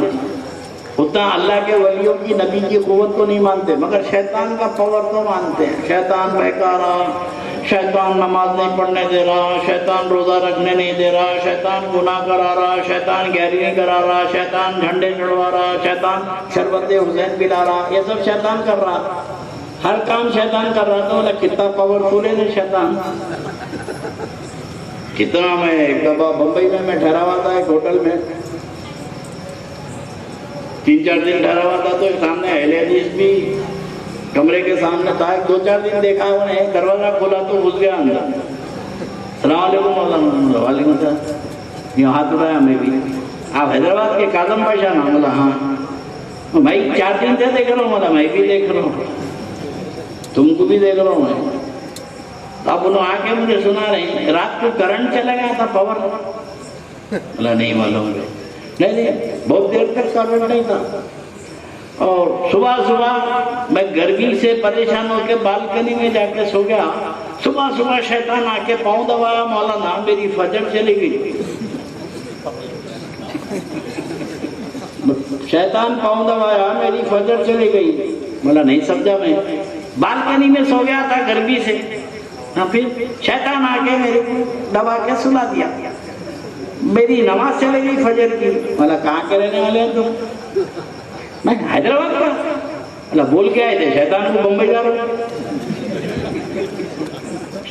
اتنا اللہ کے ولیوں کی نبی کی قوت کو نہیں مانتے. مگر شیطان کا پاور تو مانتے ہیں. شیطان بہکا رہا، شیطان نماز نہیں پڑھنے دے رہا، شیطان روزہ رکھنے نہیں دے رہا، شیطان گناہ کرا رہا، شیطان گیرینی کرا رہا، شیطان جھنڈے چڑھوا رہا، شیطان شربت حسین پلا رہا. یہ سب شیطان کر رہا، ہر کام شیطان کر رہا. تو کتنا پاورفل ہے شیطان. کتنا میں ایک دفعہ بمبئی میں ٹھہرا ہوا تھا ایک ہوٹل میں، 3-4 دن ٹھہرا ہوا تھا. تو سامنے اہل حدیث بھی کمرے کے سامنے تھا. 2-4 دن دیکھا انہیں، دروازہ کھولا تو گھس گیا اندر. السلام علیکم. وعلیکم السلام. یہ ہاتھ اٹھایا ہمیں بھی. آپ حیدرآباد کے کاظم پاشا نا؟ بولا ہاں. بھائی 4 دن سے دیکھ رہا ہوں. بولا میں بھی دیکھ رہا ہوں، تم کو بھی دیکھ رہا ہوں میں. اب انہوں آ کے مجھے سنا رہے ہیں رات کو کرنٹ چلا گیا تھا، پاور. بولا نہیں معلوم. نہیں بہت دیر تک کرنٹ نہیں تھا. اور صبح میں گرمی سے پریشان ہو کے بالکنی میں جا کے سو گیا. صبح شیطان آ کے پاؤں دبایا، مولانا میری فجر چلی گئی. شیطان پاؤں دبایا، میری فجر چلی گئی. بولا نہیں سمجھا. میں بالکنی میں سو گیا تھا گرمی سے. پھر شیطان آ کے میرے کو دبا کے سلا دیا. میری نماز چلے گئی فجر کی. بولا کہاں کے رہنے والے ہیں تم؟ میں حیدرآباد کا. بولا بول کے آئے تھے شیطان کو بمبئی جا رہا ہوں.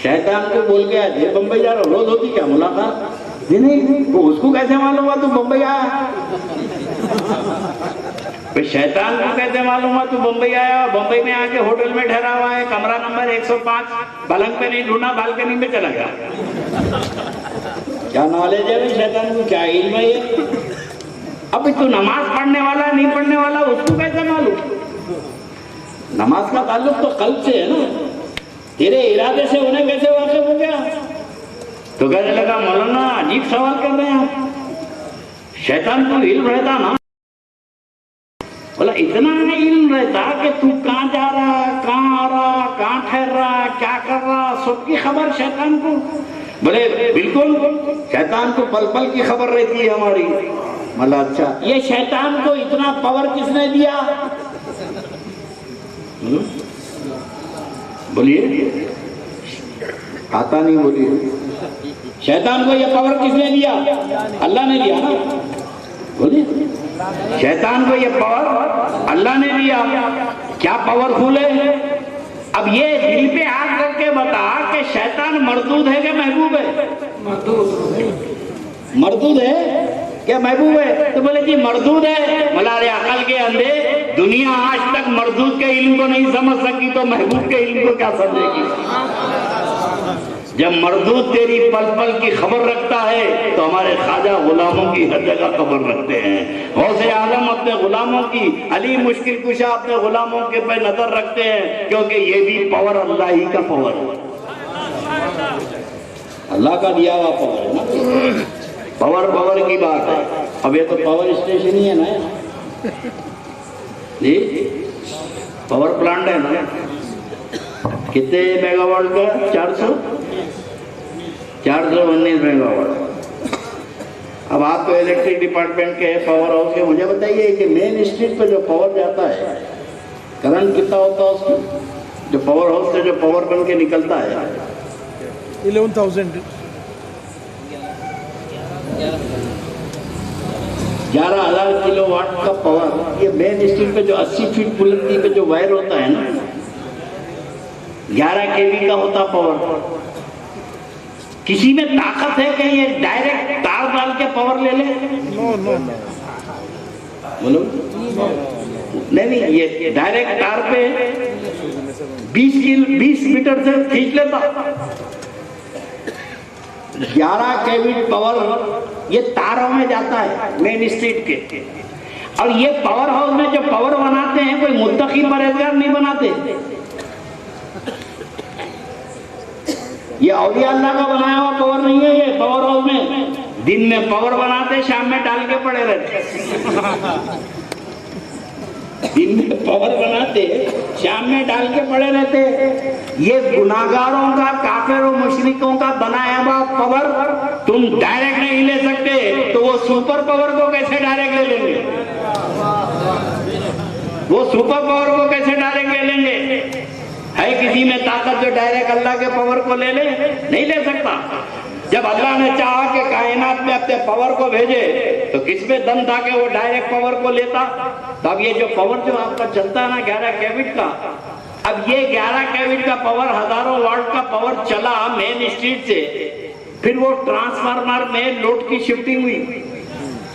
شیطان کو بول کے آئے تھے بمبئی جا رہا ہوں. روز ہوتی کیا ملاقات؟ نہیں. تو اس کو کیسے معلوم ہوا تو بمبئی آیا؟ شیطان کو کیسے معلوم ہوا تو بمبئی آیا؟ بمبئی میں آ کے ہوٹل میں ٹھہرا ہوا ہے، کمرہ نمبر 105. پلنگ پہ نہیں ڈھونڈا، بالکنی میں چلا گیا. کیا نالج ہے شیطان کو، کیا علم ہے یہ؟ اب تو نماز پڑھنے والا نہیں پڑھنے والا اس کو کیسے معلوم؟ نماز کا تعلق تو قلب سے ہے نا. تیرے ارادے سے انہیں کیسے واقف ہو گیا؟ تو کہنے لگا مولانا عجیب سوال کر رہے ہیں. شیطان کو علم رہتا نا. بولا اتنا علم رہتا کہ تو کہاں جا رہا، کہاں آ رہا، کہاں ٹھہر رہا، کیا کر رہا، سب کی خبر شیطان کو. بولے بالکل، شیطان کو پل پل کی خبر رہتی ہے ہماری. ملا اچھا یہ شیطان کو اتنا پاور کس نے دیا؟ بولیے. آتا نہیں بولیے. شیطان کو یہ پاور کس نے دیا؟ اللہ نے دیا نا. بولیے. شیطان کو یہ پاور اللہ نے دیا. کیا پاورفل ہے. اب یہ دل پہ ہاتھ کر کے بتا کہ شیطان مردود ہے کہ محبوب ہے؟ مردود ہے کہ محبوب ہے؟ تو بولے جی مردود ہے. ملارے عقل کے اندھے، دنیا آج تک مردود کے علم کو نہیں سمجھ سکی تو محبوب کے علم کو کیا سمجھے گی؟ جب مردود تیری پل پل کی خبر رکھتا ہے تو ہمارے خواجہ غلاموں کی ہر جگہ خبر رکھتے ہیں. غوث اعظم اپنے غلاموں کی، علی مشکل کشا اپنے غلاموں کے پہ نظر رکھتے ہیں، کیونکہ یہ بھی پاور اللہ ہی کا پاور ہے، اللہ کا دیا ہوا پاور ہے نا. پاور کی بات ہے. اب یہ تو پاور اسٹیشن ہی ہے نا جی، پاور پلانٹ ہے نا. کتنے میگا واٹ کا؟ 419 میگا واٹ. اب آپ تو الیکٹرک ڈپارٹمنٹ کے پاور ہاؤس کے، مجھے بتائیے کہ مین اسٹریٹ پہ جو پاور جاتا ہے کرنٹ کتنا ہوتا ہے اس میں؟ جو پاور ہاؤس سے جو پاور بن کے نکلتا ہے
11,000
11,000 کلو واٹ کا پاور. یہ مین اسٹریٹ پہ جو 80 فٹ بلندی پہ جو وائر ہوتا ہے نا 11 kV کا ہوتا پاور. کسی میں طاقت ہے کہ یہ ڈائریکٹ تار ڈال کے پاور لے لے؟ بولو نہیں، یہ ڈائریکٹ تار پہ 20 میٹر سے کھینچ لیتا. 11 kV پاور یہ تاروں میں جاتا ہے مین اسٹریٹ کے. اور یہ پاور ہاؤس میں جو پاور بناتے ہیں کوئی متقی پرہیزگار نہیں بناتے. یہ اولیاء اللہ کا بنایا ہوا پاور نہیں ہے. یہ پاور ہاؤس میں دن میں پاور بناتے، شام میں ڈال کے پڑے رہتے. دن میں پاور بناتے، شام میں ڈال کے پڑے رہتے. یہ گناہگاروں کا، کافر و مشرکوں کا بنایا ہوا پاور تم ڈائریکٹ نہیں لے سکتے، تو وہ سپر پاور کو کیسے ڈائریکٹ لے لیں گے؟ وہ سپر پاور کو کیسے ڈائریکٹ لے لیں گے؟ ہے کسی میں طاقت جو ڈائریکٹ اللہ کے پاور کو لے لے؟ نہیں لے سکتا. جب اللہ نے چاہا کہ کائنات میں اپنے پاور کو بھیجے تو کس میں دم تھا کہ وہ ڈائریکٹ پاور کو لیتا؟ تو اب یہ جو پاور جو آپ کا چلتا ہے نا 11 kV کا، اب یہ 11 kV کا پاور ہزاروں واٹ کا پاور چلا مین اسٹریٹ سے، پھر وہ ٹرانسفارمر میں لوڈ کی شفٹنگ ہوئی.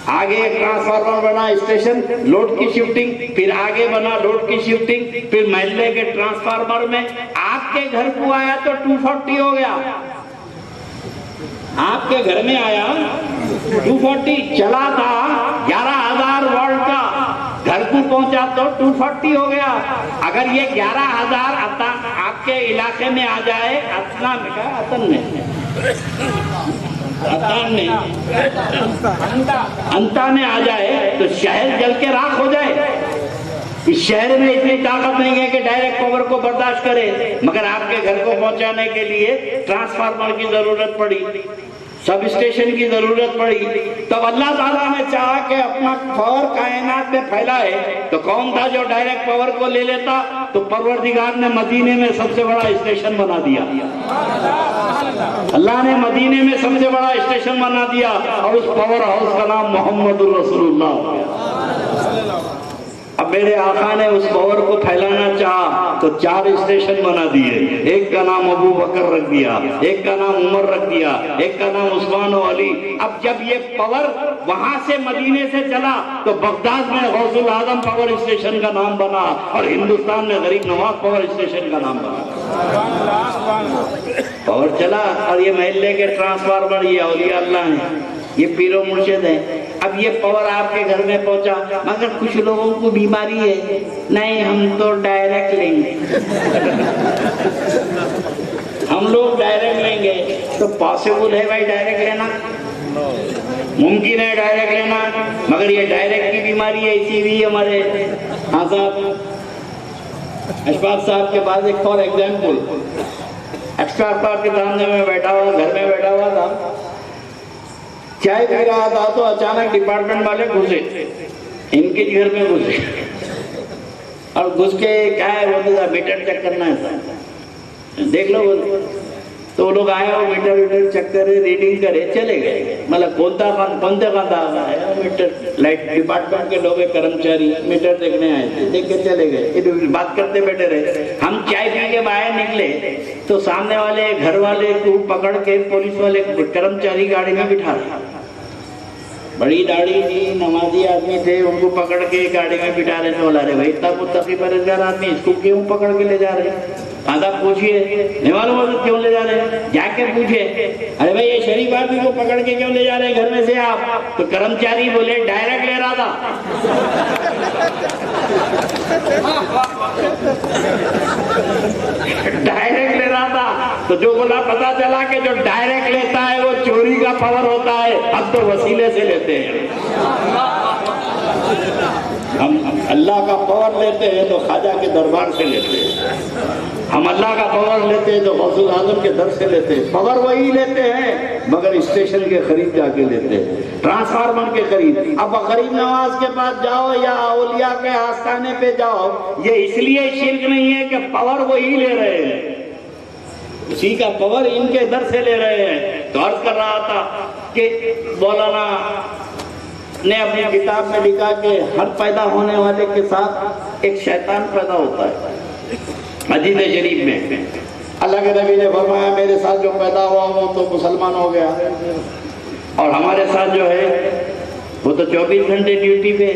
آگے ایک ٹرانسفارمر بنا اسٹیشن، لوڈ کی شفٹنگ، پھر آگے بنا لوڈ کی شفٹنگ، پھر محلے کے ٹرانسفارمر میں آپ کے گھر کو آیا تو 240 ہو گیا. آپ کے گھر میں آیا 240 چلا تھا 11,000 واٹ کا، گھر کو پہنچا تو 240 ہو گیا. اگر یہ 11,000 آپ کے علاقے میں آ جائے، انتا میں آ جائے تو شہر جل کے راکھ ہو جائے. اس شہر میں اتنی طاقت نہیں ہے کہ ڈائریکٹ پاور کو برداشت کرے، مگر آپ کے گھر کو پہنچانے کے لیے ٹرانسفارمر کی ضرورت پڑی، سب اسٹیشن کی ضرورت پڑی. تب اللہ تعالیٰ نے چاہا کہ اپنا پاور کائنات میں پھیلائے تو کون تھا جو ڈائریکٹ پاور کو لے لیتا؟ تو پروردگار نے مدینے میں سب سے بڑا اسٹیشن بنا دیا. اللہ نے مدینے میں سب سے بڑا اسٹیشن بنا دیا اور اس پاور ہاؤس کا نام محمد الرسول اللہ. اب میرے آقا نے اس پاور کو پھیلانا چاہا تو 4 اسٹیشن بنا دیے. ایک کا نام ابو بکر رکھ دیا، ایک کا نام عمر رکھ دیا، ایک کا نام عثمان و علی. اب جب یہ پاور وہاں سے مدینے سے چلا تو بغداد میں غوث العظم پاور اسٹیشن کا نام بنا اور ہندوستان میں غریب نواز پاور اسٹیشن کا نام بنا. پاور چلا اور یہ محلے کے ٹرانسفارمر یہ اولیاء اللہ ہیں، یہ پیر و مرشد ہیں. اب یہ پاور آپ کے گھر میں پہنچا، مگر کچھ لوگوں کو بیماری ہے، نہیں ہم تو ڈائریکٹ لیں گے. ہم لوگ ڈائریکٹ لیں گے. تو پاسبل ہے بھائی ڈائریکٹ لینا؟ ممکن ہے ڈائریکٹ لینا، مگر یہ ڈائریکٹ کی بیماری ہے. اسی بھی ہمارے ہاں صاحب اشفاق صاحب کے بعد ایک اور ایگزامپل. اشفاق صاحب کے سامنے میں بیٹھا ہوا، گھر میں بیٹھا ہوا تھا، چائے پی رہا تھا تو اچانک ڈپارٹمنٹ والے گھسے، ان کے گھر میں گھسے اور گھس کے کیا ہے وہ میٹر چیک کرنا ہے، دیکھ لو. تو وہ لوگ آئے اور میٹر چیک کرے، ریڈنگ کرے، چلے گئے. مطلب کونتے ہے میٹر لائٹ ڈپارٹمنٹ کے لوگ کرمچاری میٹر دیکھنے آئے تھے، دیکھ کے چلے گئے. بات کرتے بیٹھے رہے. ہم چائے پی کے باہر نکلے تو سامنے والے گھر والے کو پکڑ کے پولیس والے کرمچاری گاڑی میں بٹھا رہے. بڑی داڑھی تھی، نمازی آدمی تھے، ان کو پکڑ کے گاڑی میں بٹھا رہے تھے. بولا رہے بھائی اتنا متقی پرہیزگار آدمی اس کو کیوں پکڑ کے لے جا رہے ہیں؟ آدھا پوچھئے، نہیں معلوم کیوں لے جا رہے ہیں؟ جا کے پوچھے ارے بھائی یہ شریف آدمی کو پکڑ کے کیوں لے جا رہے ہیں گھر میں سے آپ؟ تو کرمچاری بولے ڈائریکٹ لے رہا تھا. ڈائریکٹ لے رہا تھا. تو جو بولا پتا چلا کہ جو ڈائریکٹ لیتا ہے وہ چوری کا پاور ہوتا ہے، اب تو وسیلے سے لیتے ہیں. ہم اللہ کا پاور لیتے ہیں تو خواجہ کے دربار سے لیتے ہیں. ہم اللہ کا پاور لیتے ہیں تو غوث اعظم کے در سے لیتے ہیں. پاور وہی لیتے ہیں مگر اسٹیشن کے قریب جا کے لیتے ہیں, ٹرانسفارمر کے قریب. اب غریب نواز کے پاس جاؤ یا اولیاء کے آستانے پہ جاؤ, یہ اس لیے شرک نہیں ہے کہ پاور وہی لے رہے ہیں, اسی کا پاور ان کے در سے لے رہے ہیں. تو عرض کر رہا تھا کہ مولانا نے اپنی کتاب میں لکھا کہ ہر پیدا ہونے والے کے ساتھ ایک شیطان پیدا ہوتا ہے. حدیث شریف میں اللہ کے نبی نے فرمایا میرے ساتھ جو پیدا ہوا وہ تو مسلمان ہو گیا, اور ہمارے ساتھ جو ہے وہ تو 24 گھنٹے ڈیوٹی پہ,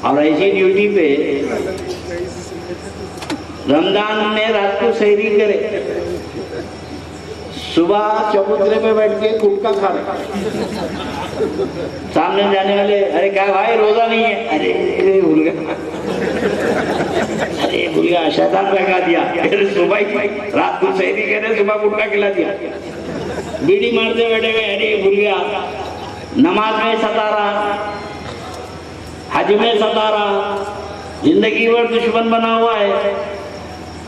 اور ایسی ڈیوٹی پہ رمضان میں رات کو سحری کرے, صبح چبوترے پہ بیٹھ کے گٹکا کھا رہے, سامنے جانے والے ارے کیا بھائی روزہ نہیں ہے, ارے بھول گیا, ارے بھول گیا, شیطان بہکا دیا, پھر صبح ہی رات کو سحری کرے صبح گٹکا کھلا دیا, بیڑی مارتے بیٹھے گئے, ارے بھول گیا, نماز میں ستا رہا, حج میں ستا رہا, زندگی بھر دشمن بنا ہوا ہے.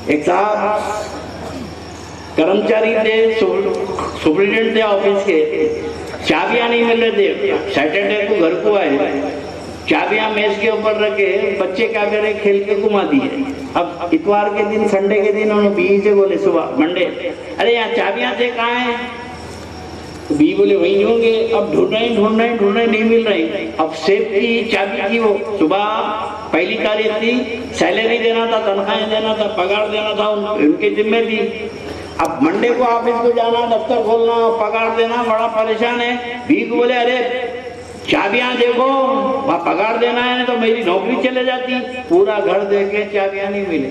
ایک صاحب کرمچاری تھے, سپرنٹینڈنٹ تھے آفس کے, چابیاں نہیں مل رہے تھے, سیٹرڈے کو گھر کو آئے, چابیاں میز کے اوپر رکھے, بچے کیا کرے کھیل کے گھما دیے. اب اتوار کے دن سنڈے کے دن انہوں نے بیوی سے بولے صبح منڈے, ارے یہاں چابیاں تھے کہاں ہیں, بیوی بولے وہیں ہوں گے. اب ڈھونڈ رہے نہیں مل رہی. اب سیب کی چابی کی, وہ صبح پہلی تاریخ تھی, سیلری دینا تھا, تنخواہیں دینا تھا, پگار دینا تھا, ان کے ذمہ تھی. اب منڈے کو آفس کو جانا, دفتر کھولنا, پگار دینا, بڑا پریشان ہے. بیوی کو بولے ارے چابیاں دیکھو, وہاں پگار دینا ہے تو میری نوکری چلے جاتی. پورا گھر دیکھے چابیاں نہیں ملے.